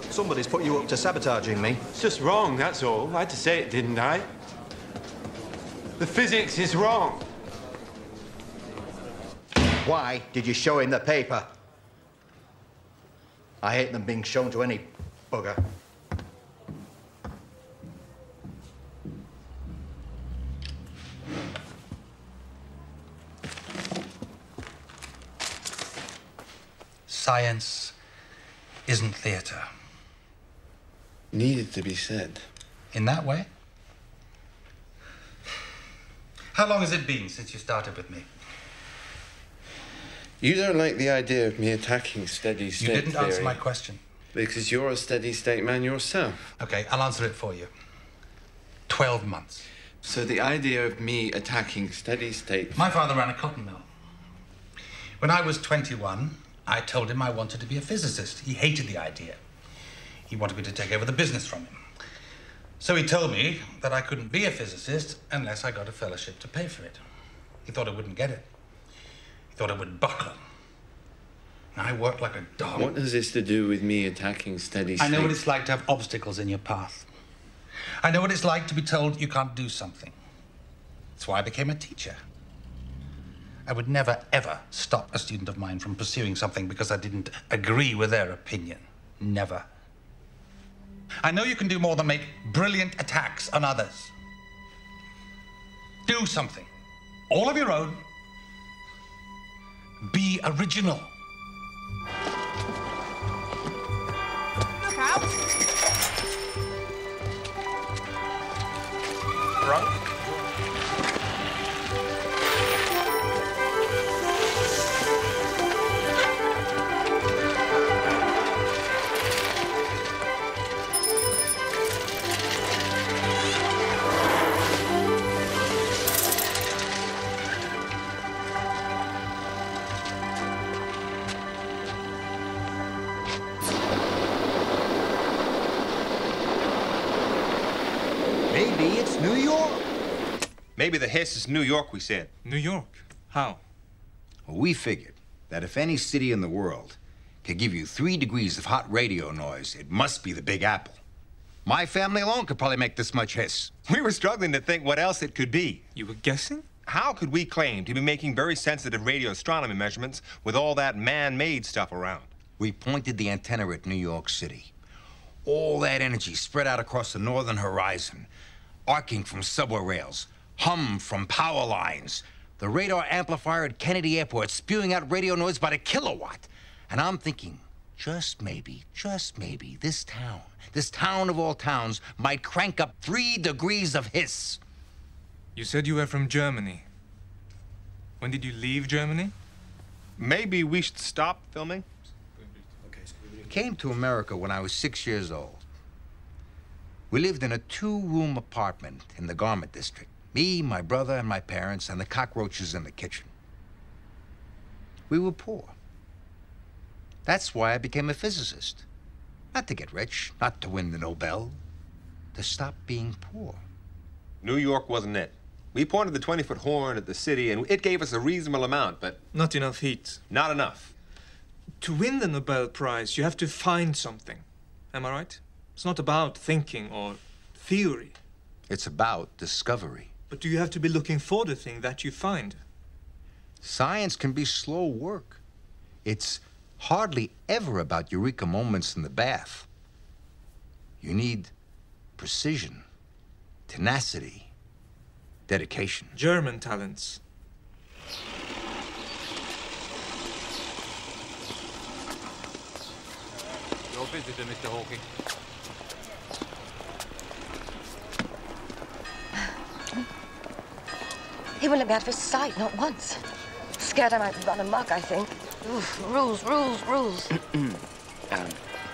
Speaker 5: Somebody's put you up to sabotaging me.
Speaker 6: It's just wrong, that's all. I had to say it, didn't I? The physics is wrong.
Speaker 5: Why did you show him the paper? I hate them being shown to any bugger.
Speaker 20: Science isn't theatre.
Speaker 6: Needed to be said.
Speaker 20: In that way? How long has it been since you started with me?
Speaker 6: You don't like the idea of me attacking steady state
Speaker 20: You didn't
Speaker 6: theory.
Speaker 20: answer my question.
Speaker 6: Because you're a steady state man yourself.
Speaker 20: Okay, I'll answer it for you. 12 months.
Speaker 6: So the idea of me attacking steady state...
Speaker 20: My father ran a cotton mill. When I was 21, I told him I wanted to be a physicist. He hated the idea. He wanted me to take over the business from him. So he told me that I couldn't be a physicist unless I got a fellowship to pay for it. He thought I wouldn't get it. He thought I would buckle. And I worked like a dog.
Speaker 6: What has this to do with me attacking steady state?
Speaker 20: I know what it's like to have obstacles in your path. I know what it's like to be told you can't do something. That's why I became a teacher. I would never, ever stop a student of mine from pursuing something because I didn't agree with their opinion. Never. I know you can do more than make brilliant attacks on others. Do something. All of your own. Be original.
Speaker 16: Look out!
Speaker 3: drunk?
Speaker 1: Maybe it's New York.
Speaker 4: Maybe the hiss is New York, we said.
Speaker 3: New York? How?
Speaker 1: Well, we figured that if any city in the world could give you 3 degrees of hot radio noise, it must be the Big Apple. My family alone could probably make this much hiss.
Speaker 4: We were struggling to think what else it could be.
Speaker 3: You were guessing?
Speaker 4: How could we claim to be making very sensitive radio astronomy measurements with all that man-made stuff around?
Speaker 1: We pointed the antenna at New York City. All that energy spread out across the northern horizon, arcing from subway rails, hum from power lines, the radar amplifier at Kennedy Airport spewing out radio noise by the kilowatt. And I'm thinking, just maybe, this town of all towns, might crank up 3 degrees of hiss.
Speaker 3: You said you were from Germany. When did you leave Germany?
Speaker 4: Maybe we should stop filming?
Speaker 1: Came to America when I was 6 years old. We lived in a 2-room apartment in the garment district. Me, my brother, and my parents, and the cockroaches in the kitchen. We were poor. That's why I became a physicist. Not to get rich, not to win the Nobel. To stop being poor.
Speaker 4: New York wasn't it. We pointed the 20-foot horn at the city, and it gave us a reasonable amount, but...
Speaker 3: Not enough heat.
Speaker 4: Not enough.
Speaker 3: To win the Nobel Prize, you have to find something. Am I right? It's not about thinking or theory.
Speaker 1: It's about discovery.
Speaker 3: But do you have to be looking for the thing that you find?
Speaker 1: Science can be slow work. It's hardly ever about eureka moments in the bath. You need precision, tenacity, dedication.
Speaker 3: German talents.
Speaker 12: Your visitor, Mr. Hawking.
Speaker 7: He wouldn't let me out of his sight, not once. Scared I might run amok, I think. Oof, rules.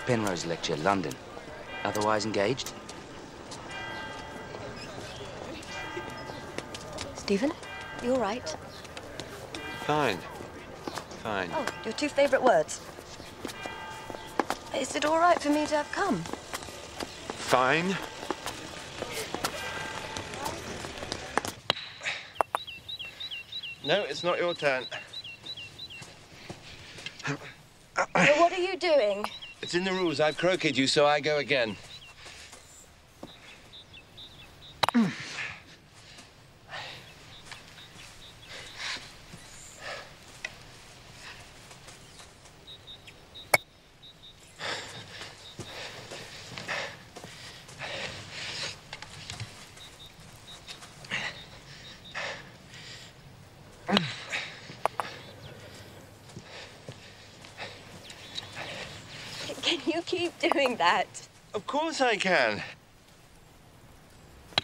Speaker 15: Penrose lecture, London. Otherwise engaged?
Speaker 7: Stephen, you all right?
Speaker 2: Fine.
Speaker 7: Oh, your 2 favorite words. Is it all right for me to have come?
Speaker 2: Fine. No, it's not your turn.
Speaker 7: Well, what are you doing?
Speaker 2: It's in the rules. I've croqueted you, so I go again.
Speaker 7: Can you keep doing that?
Speaker 2: Of course I can.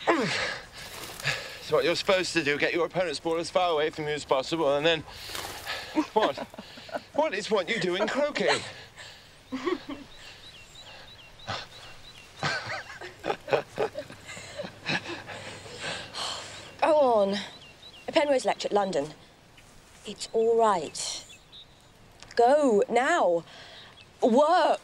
Speaker 2: It's what you're supposed to do. Get your opponent's ball as far away from you as possible, and then... What? What is what you do in croquet?
Speaker 7: Go on. A Penrose lecture at London. It's all right. Go, now. Work.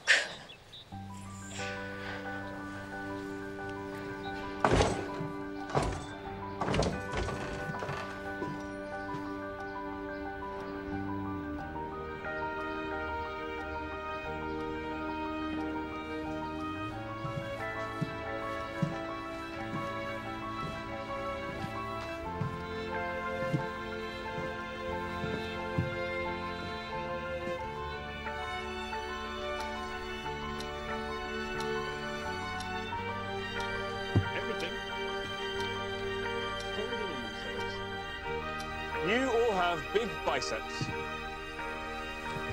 Speaker 17: You all have big biceps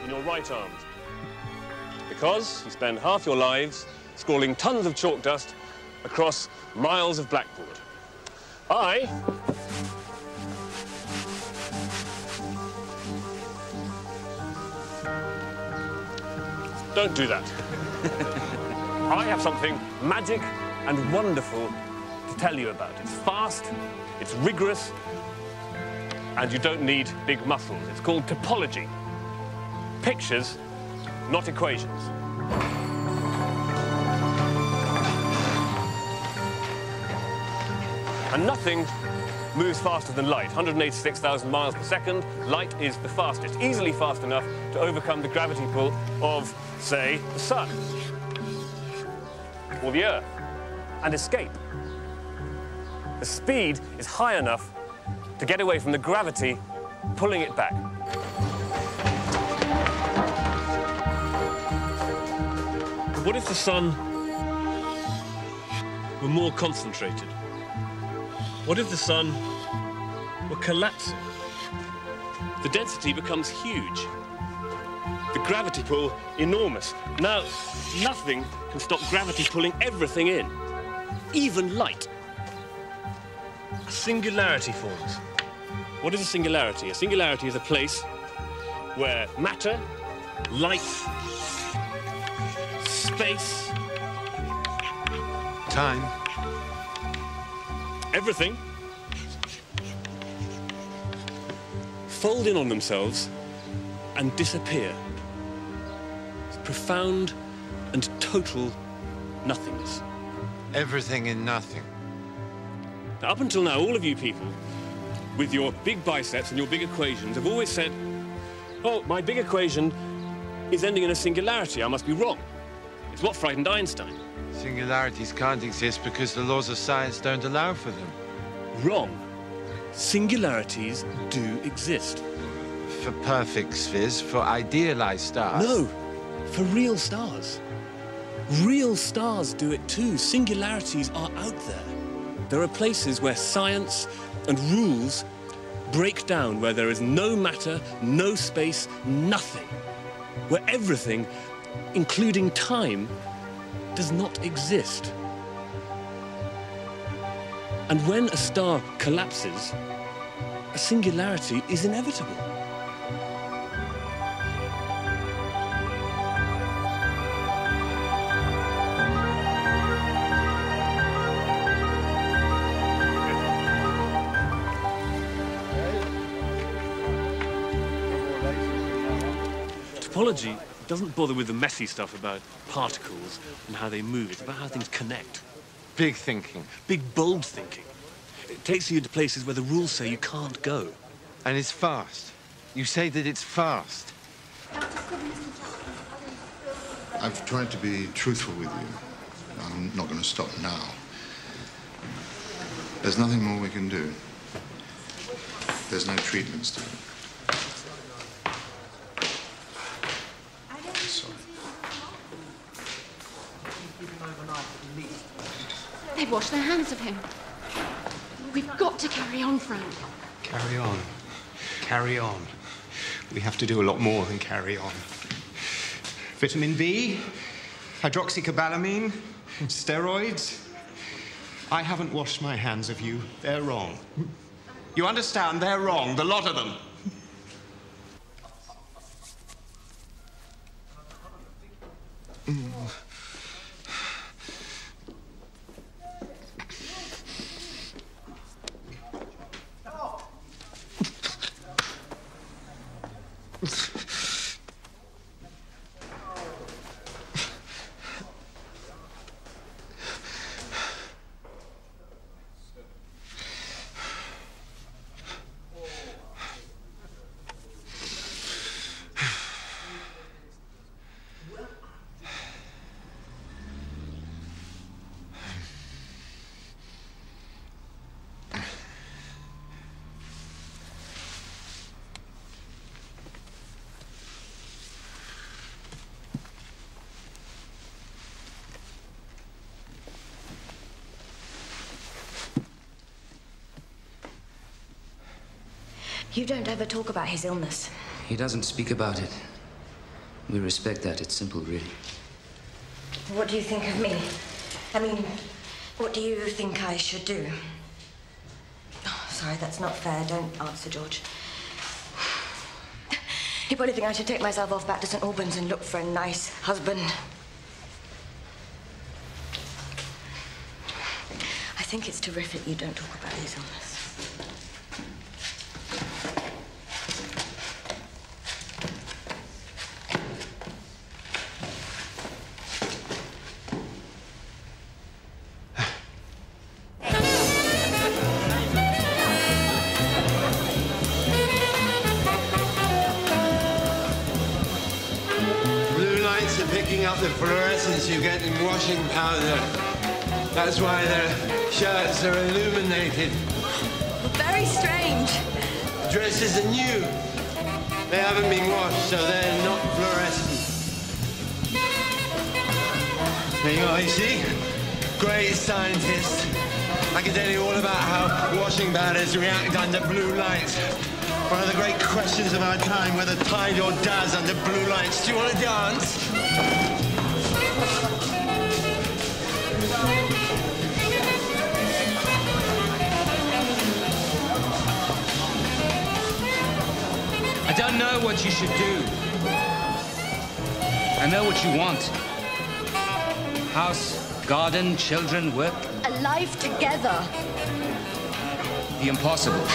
Speaker 17: in your right arms because you spend half your lives scrawling tons of chalk dust across miles of blackboard. Don't do that. I have something magic and wonderful to tell you about. It's fast, it's rigorous, and you don't need big muscles. It's called topology. Pictures, not equations. And nothing moves faster than light. 186,000 miles per second. Light is the fastest, easily fast enough to overcome the gravity pull of, say, the sun or the Earth and escape. The speed is high enough to get away from the gravity pulling it back. But what if the sun were more concentrated? What if the sun were collapsing? The density becomes huge. The gravity pull enormous. Now, nothing can stop gravity pulling everything in, even light. A singularity forms. What is a singularity? A singularity is a place where matter, light, space,
Speaker 9: time,
Speaker 17: everything fold in on themselves and disappear. It's profound and total nothingness.
Speaker 9: everything in nothing.
Speaker 17: Now, up until now, all of you people, with your big biceps and your big equations, have always said, oh, my big equation is ending in a singularity. I must be wrong. It's what frightened Einstein.
Speaker 9: Singularities can't exist because the laws of science don't allow for them.
Speaker 17: Wrong. Singularities do exist.
Speaker 9: For perfect spheres, for idealized stars.
Speaker 17: No, for real stars. Real stars do it too. Singularities are out there. There are places where science and rules break down, where there is no matter, no space, nothing. Where everything, including time, does not exist. And when a star collapses, a singularity is inevitable. Topology doesn't bother with the messy stuff about particles and how they move. It's about how things connect.
Speaker 9: Big thinking.
Speaker 17: Big, bold thinking. It takes you into places where the rules say you can't go.
Speaker 9: And it's fast. You say that it's fast.
Speaker 10: I've tried to be truthful with you. I'm not going to stop now. There's nothing more we can do. There's no treatments to it.
Speaker 13: They've washed their hands of him. We've got to carry on, Frank.
Speaker 14: Carry on. Carry on. We have to do a lot more than carry on. Vitamin B, hydroxycobalamin, steroids. I haven't washed my hands of you. They're wrong. You understand? They're wrong, the lot of them.
Speaker 7: You don't ever talk about his illness.
Speaker 15: He doesn't speak about it. We respect that. It's simple, really.
Speaker 7: What do you think of me? I mean, what do you think I should do? sorry, that's not fair. Don't answer, George. You probably think I should take myself off back to St. Albans and look for a nice husband. I think it's terrific you don't talk about his illness.
Speaker 11: The fluorescence you get in washing powder. That's why their shirts are illuminated.
Speaker 7: Very strange.
Speaker 11: Dresses are new. They haven't been washed, so they're not fluorescent. There you are, you see? Great scientist. I can tell you all about how washing powders react under blue light. One of the great questions of our time, whether Tide or does under blue lights. Do you want to dance?
Speaker 22: I don't know what you should do. I know what you want. House, garden, children, work.
Speaker 7: A life together.
Speaker 22: The impossible.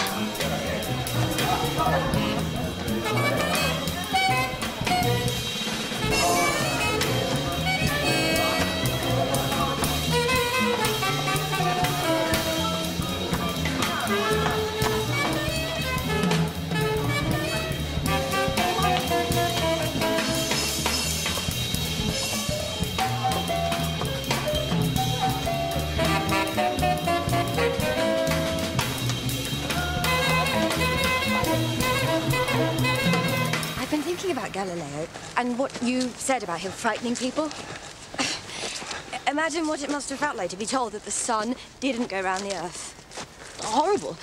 Speaker 7: About Galileo and what you said about him frightening people. Imagine what it must have felt like to be told that the sun didn't go around the Earth. Horrible.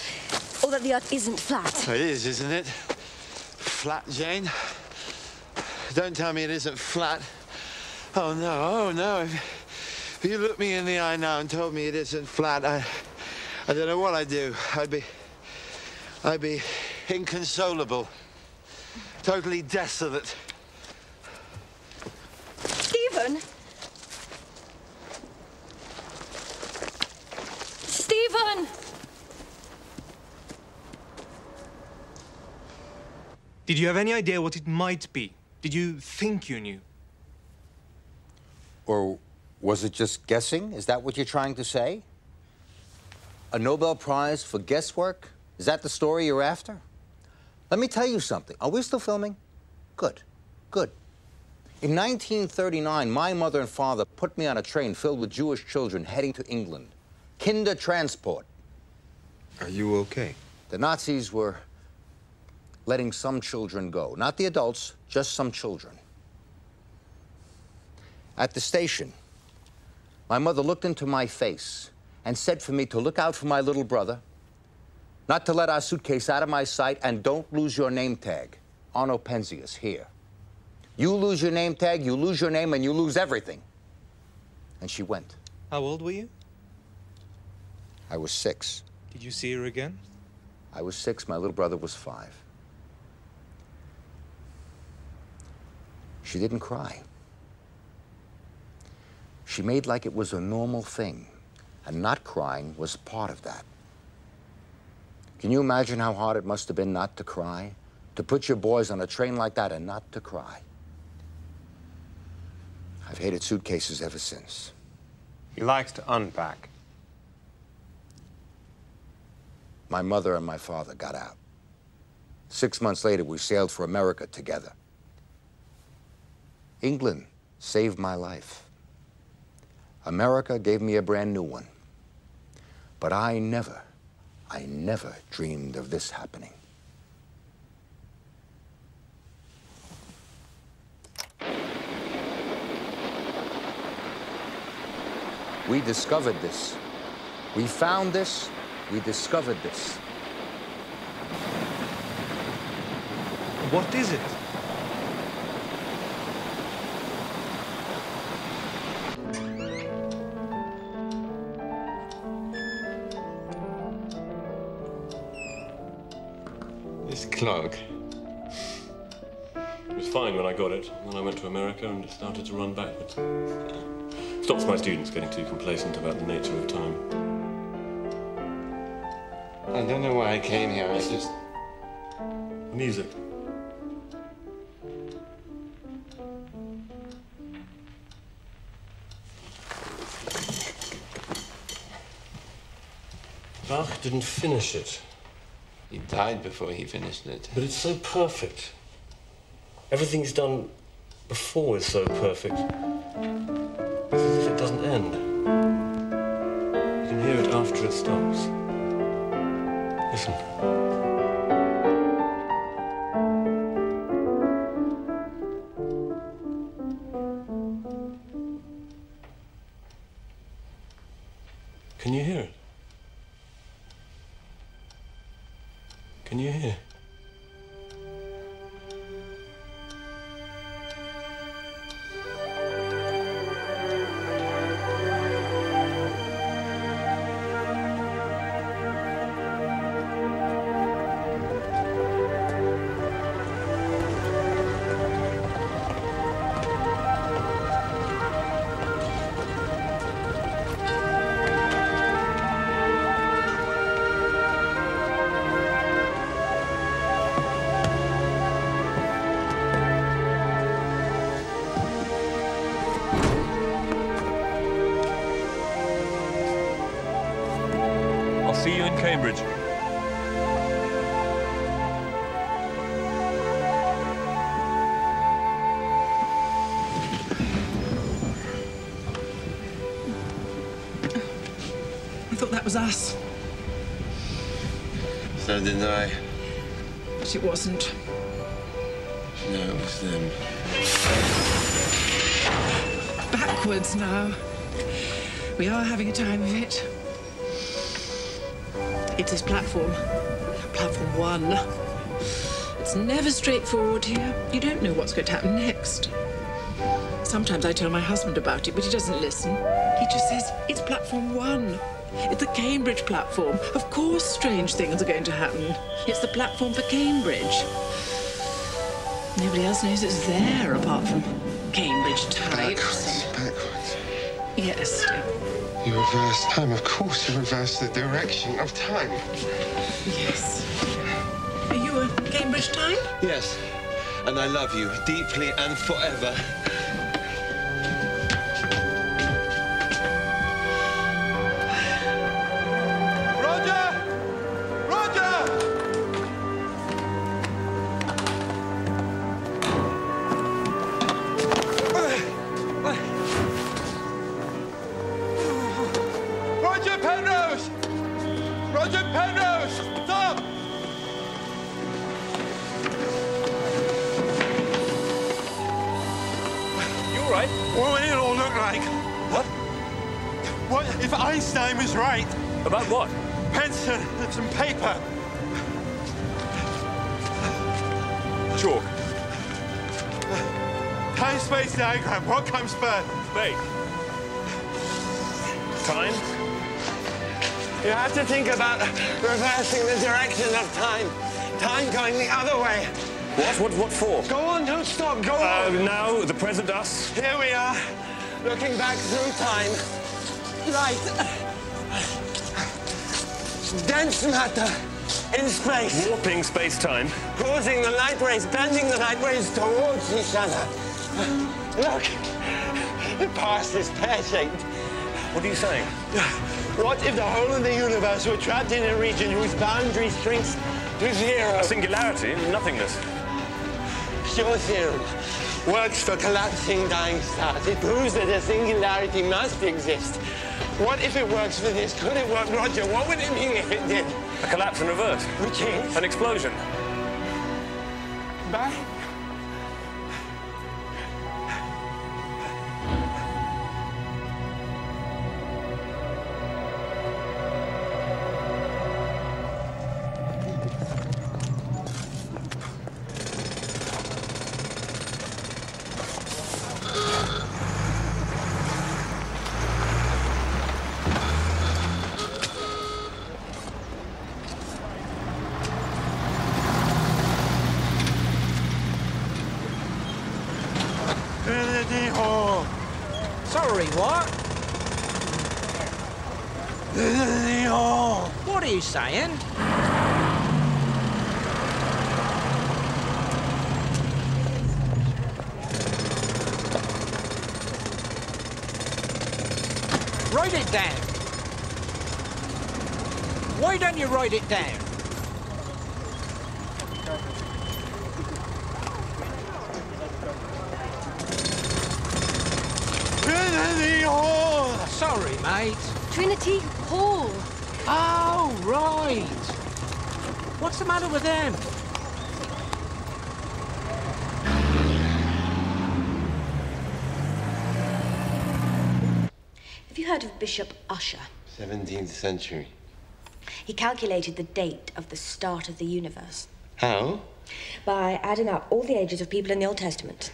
Speaker 7: Or that the Earth isn't flat.
Speaker 11: It is, isn't it? Flat, Jane? Don't tell me it isn't flat. Oh, no, oh, no. If you looked me in the eye now and told me it isn't flat, I don't know what I'd do. I'd be inconsolable. Totally desolate.
Speaker 7: Stephen! Stephen!
Speaker 3: Did you have any idea what it might be? Did you think you knew?
Speaker 1: Or was it just guessing? Is that what you're trying to say? A Nobel Prize for guesswork? Is that the story you're after? Let me tell you something. Are we still filming? Good, good. In 1939, my mother and father put me on a train filled with Jewish children heading to England. Kinder transport.
Speaker 4: Are you okay?
Speaker 1: The Nazis were letting some children go. Not the adults, just some children. At the station, my mother looked into my face and said for me to look out for my little brother, not to let our suitcase out of my sight, and don't lose your name tag. Arno Penzias, here. You lose your name tag, you lose your name, and you lose everything. And she went.
Speaker 3: How old were you?
Speaker 1: I was 6.
Speaker 3: Did you see her again?
Speaker 1: I was 6, my little brother was 5. She didn't cry. She made like it was a normal thing, and not crying was part of that. Can you imagine how hard it must have been not to cry? To put your boys on a train like that and not to cry? I've hated suitcases ever since.
Speaker 4: He likes to unpack.
Speaker 1: My mother and my father got out. 6 months later, we sailed for America together. England saved my life. America gave me a brand new one. But I never dreamed of this happening. We discovered this. We found this. We discovered this.
Speaker 3: What is it?
Speaker 11: This clock.
Speaker 17: It was fine when I got it. Then I went to America and it started to run backwards. Stops my students getting too complacent about the nature of time.
Speaker 11: I don't know why I came here. It's just...
Speaker 17: music. Bach didn't finish it.
Speaker 11: He died before he finished it.
Speaker 17: But it's so perfect. Everything he's done before is so perfect. It's as if it doesn't end. You can hear it after it stops. Listen. Can you hear it? Can you hear? See you in Cambridge.
Speaker 18: I thought that was us.
Speaker 11: So did I.
Speaker 18: But it wasn't.
Speaker 11: No, it was them.
Speaker 18: Backwards now. We are having a time of it. It's this platform. Platform 1. It's never straightforward here. You don't know what's going to happen next. Sometimes I tell my husband about it, but he doesn't listen. He just says, it's platform 1. It's the Cambridge platform. Of course strange things are going to happen. It's the platform for Cambridge. Nobody else knows it's there apart from Cambridge types.
Speaker 11: Backwards.
Speaker 18: Yes, dear.
Speaker 11: You reverse time. Of course you reverse the direction of time.
Speaker 18: Yes. Are you a Cambridge type?
Speaker 11: Yes. And I love you deeply and forever. Einstein was right.
Speaker 17: About what?
Speaker 11: Pencil and some paper.
Speaker 17: Chalk.
Speaker 11: Time-space diagram. What comes first?
Speaker 17: Space. Time?
Speaker 11: You have to think about reversing the direction of time. Time going the other way.
Speaker 17: What for?
Speaker 11: Go on, don't stop. Go on.
Speaker 17: Now, the present us.
Speaker 11: Here we are, looking back through time. Light. Dense matter in space.
Speaker 17: Warping space-time.
Speaker 11: Causing the light rays, bending the light rays towards each other. Look, the past is pear-shaped.
Speaker 17: What are you saying?
Speaker 11: What if the whole of the universe were trapped in a region whose boundary shrinks to zero?
Speaker 17: A singularity, nothingness.
Speaker 11: Your theorem works for collapsing dying stars. It proves that a singularity must exist. What if it works for this? Could it work, Roger? What would it mean if it did?
Speaker 17: A collapse in reverse.
Speaker 11: Which is?
Speaker 17: An explosion.
Speaker 11: Bye.
Speaker 8: What? What are you saying? Write it down. Why don't you write it down?
Speaker 11: Trinity Hall!
Speaker 8: Sorry, mate.
Speaker 7: Trinity Hall.
Speaker 8: Oh, right. What's the matter with them?
Speaker 7: Have you heard of Bishop Ussher?
Speaker 11: 17th century.
Speaker 7: He calculated the date of the start of the universe
Speaker 11: How?
Speaker 7: by adding up all the ages of people in the Old Testament.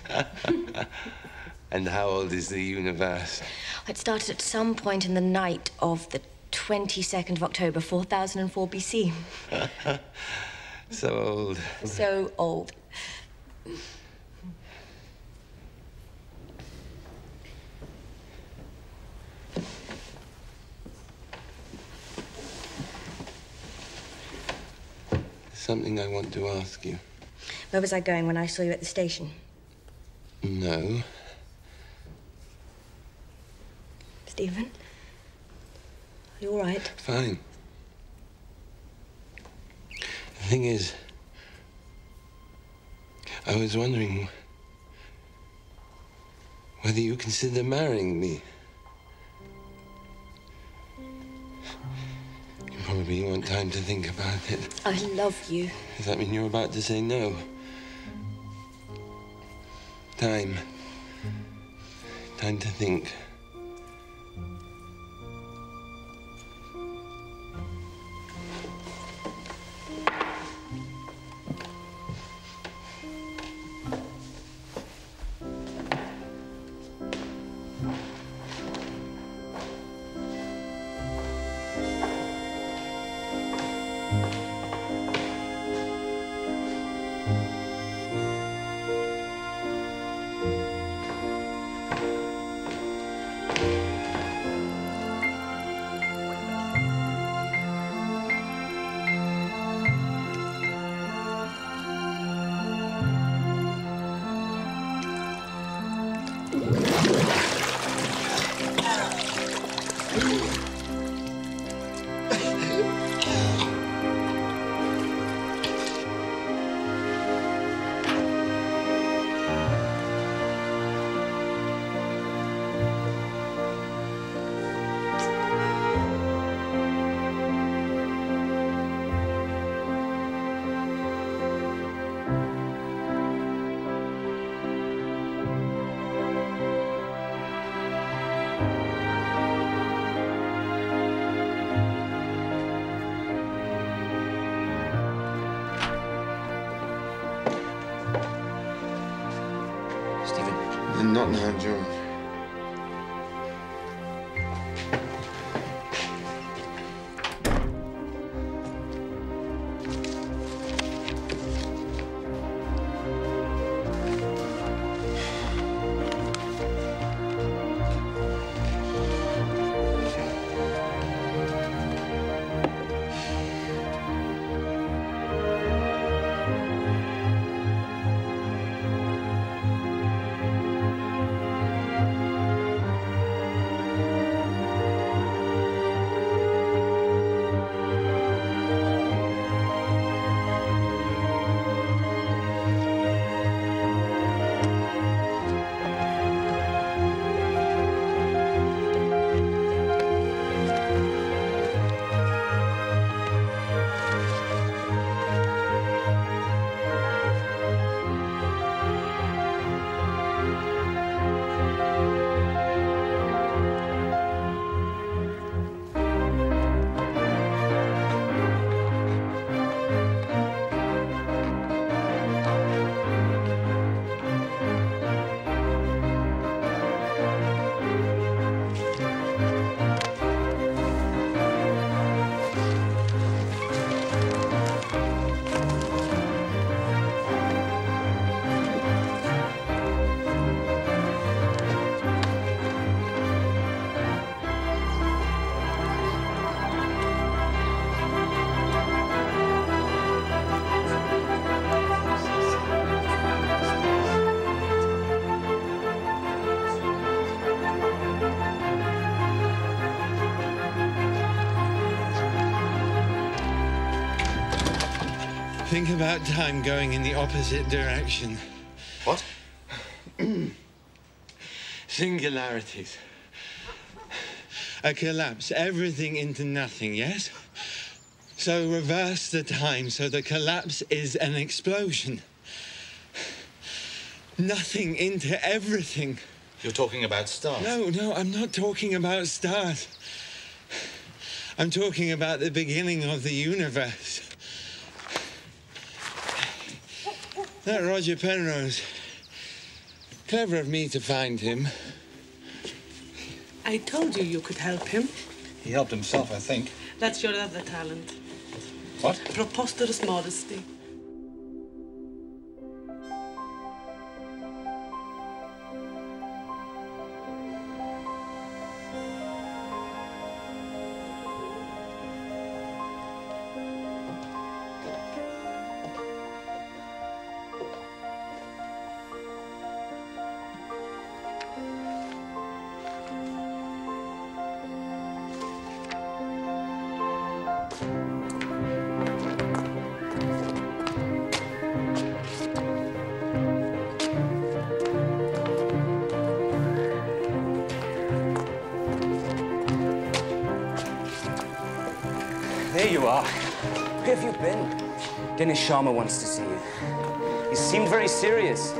Speaker 11: And how old is the universe?
Speaker 7: It started at some point in the night of the 22nd of October, 4004 BC.
Speaker 11: So old.
Speaker 7: So old.
Speaker 11: Something I want to ask you.
Speaker 7: Where was I going when I saw you at the station?
Speaker 11: No.
Speaker 7: Stephen? Are you all right?
Speaker 11: Fine. The thing is, I was wondering whether you consider marrying me. You probably want time to think about it.
Speaker 7: I love you.
Speaker 11: Does that mean you're about to say no? Time. Time to think. Not now, George. Think about time going in the opposite direction.
Speaker 2: What?
Speaker 11: Singularities. A collapse, everything into nothing, yes? So reverse the time so the collapse is an explosion. Nothing into everything.
Speaker 20: You're talking about stars?
Speaker 11: No, I'm not talking about stars. I'm talking about the beginning of the universe. That Roger Penrose. Clever of me to find him.
Speaker 18: I told you you could help him.
Speaker 20: He helped himself, I think.
Speaker 18: That's your other talent.
Speaker 20: What?
Speaker 18: Preposterous modesty.
Speaker 19: There you are. Where have you been? Dennis Sharma wants to see you. You seemed very serious.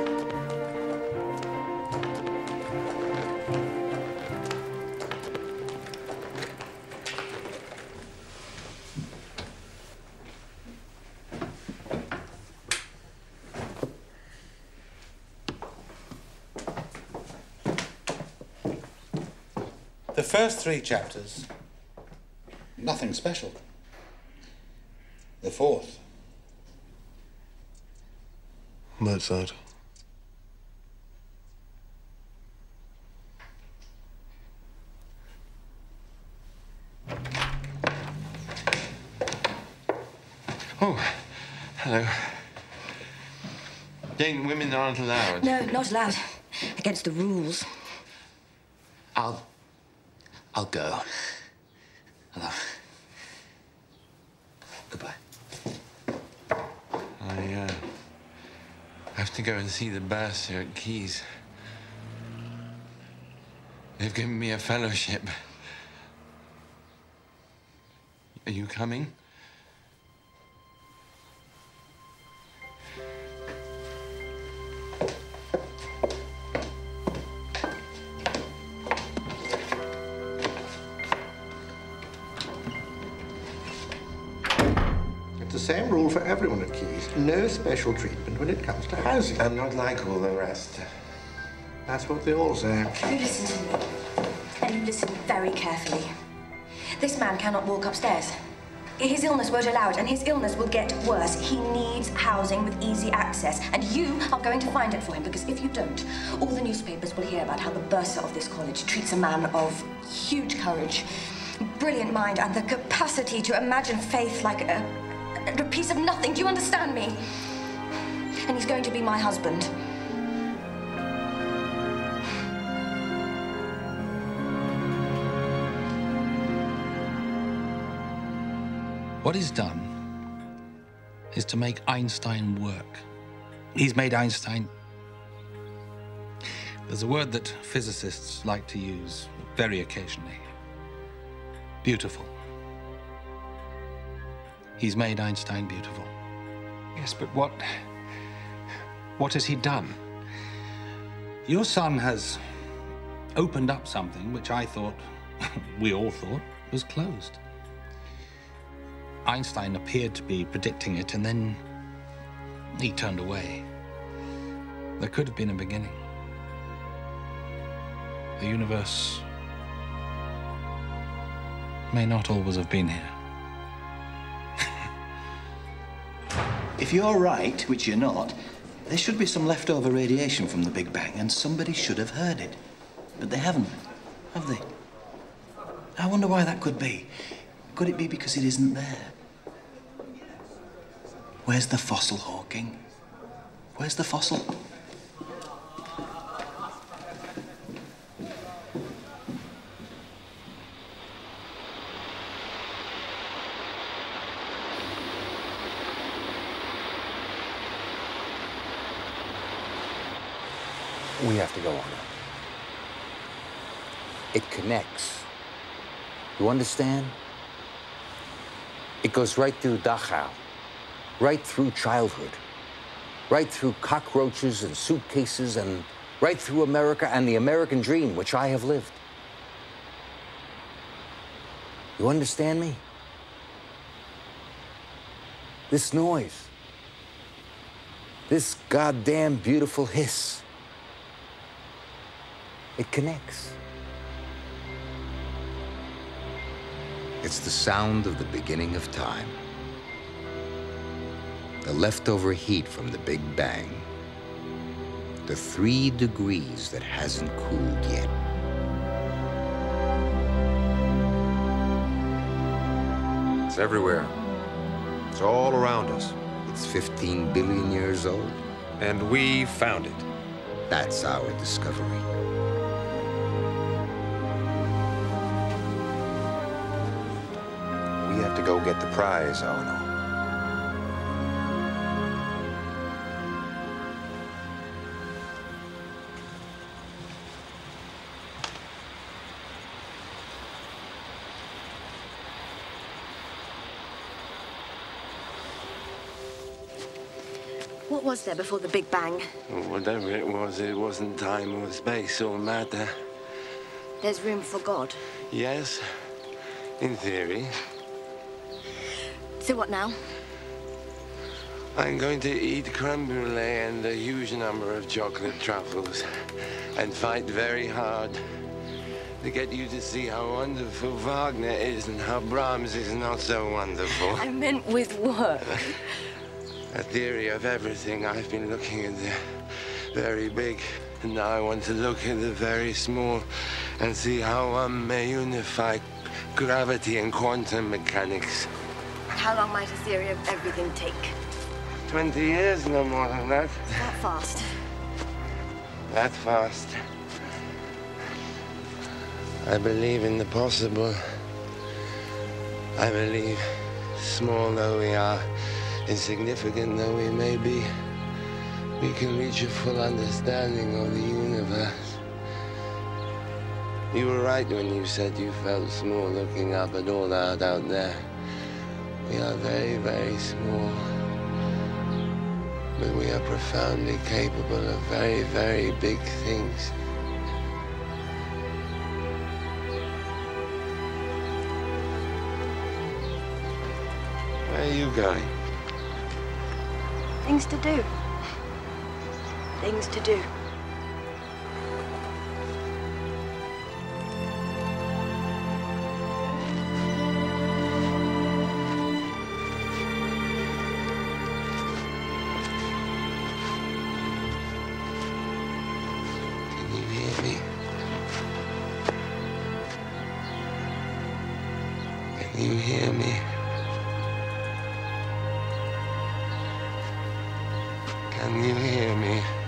Speaker 20: The first 3 chapters, nothing special. The 4th.
Speaker 17: Mozart.
Speaker 11: Oh, hello. Jane, women aren't allowed.
Speaker 7: No, not allowed. Against the rules.
Speaker 15: I'll go. Hello. Goodbye.
Speaker 11: I have to go and see the bursar at Keys. They've given me a fellowship. Are you coming?
Speaker 21: Same rule for everyone at Keys. No special treatment when it comes to housing.
Speaker 11: I'm not like all the rest.
Speaker 21: That's what they all say.
Speaker 7: You listen to me. And you listen very carefully. This man cannot walk upstairs. His illness won't allow it, and his illness will get worse. He needs housing with easy access, and you are going to find it for him, because if you don't, all the newspapers will hear about how the bursar of this college treats a man of huge courage, brilliant mind, and the capacity to imagine faith like a piece of nothing. Do you understand me? And he's going to be my husband.
Speaker 20: What he's done is to make Einstein work. He's made Einstein... There's a word that physicists like to use very occasionally. Beautiful. He's made Einstein beautiful.
Speaker 9: Yes, but what has he done?
Speaker 20: Your son has opened up something which I thought, we all thought, was closed. Einstein appeared to be predicting it, and then he turned away. There could have been a beginning. The universe may not always have been here.
Speaker 5: If you're right, which you're not, there should be some leftover radiation from the Big Bang, and somebody should have heard it. But they haven't, have they? I wonder why that could be. Could it be because it isn't there? Where's the fossil, Hawking? Where's the fossil?
Speaker 1: We have to go on. It connects. You understand? It goes right through Dachau, right through childhood, right through cockroaches and suitcases, and right through America and the American dream, which I have lived. You understand me? This noise, this goddamn beautiful hiss, it connects. It's the sound of the beginning of time. The leftover heat from the Big Bang. The 3 degrees that hasn't cooled yet.
Speaker 4: It's everywhere. It's all around us.
Speaker 1: It's 15 billion years old.
Speaker 4: And we found it.
Speaker 1: That's our discovery.
Speaker 4: We have to go get the prize, Arno.
Speaker 7: What was there before the Big Bang?
Speaker 11: Whatever it wasn't time or space or matter.
Speaker 7: There's room for God.
Speaker 11: Yes, in theory.
Speaker 7: So what now?
Speaker 11: I'm going to eat creme brulee and a huge number of chocolate truffles and fight very hard to get you to see how wonderful Wagner is and how Brahms is not so wonderful.
Speaker 7: I meant with work.
Speaker 11: A theory of everything. I've been looking at the very big, and now I want to look at the very small and see how one may unify gravity and quantum mechanics.
Speaker 7: How long might a theory of everything take?
Speaker 11: 20 years, no more than that.
Speaker 7: That fast.
Speaker 11: That fast. I believe in the possible. I believe, small though we are, insignificant though we may be, we can reach a full understanding of the universe. You were right when you said you felt small looking up at all out there. We are very, very small. But we are profoundly capable of very, very big things. Where are you going?
Speaker 7: Things to do. Things to do.
Speaker 11: Can you hear me? Can you hear me? Can you hear me?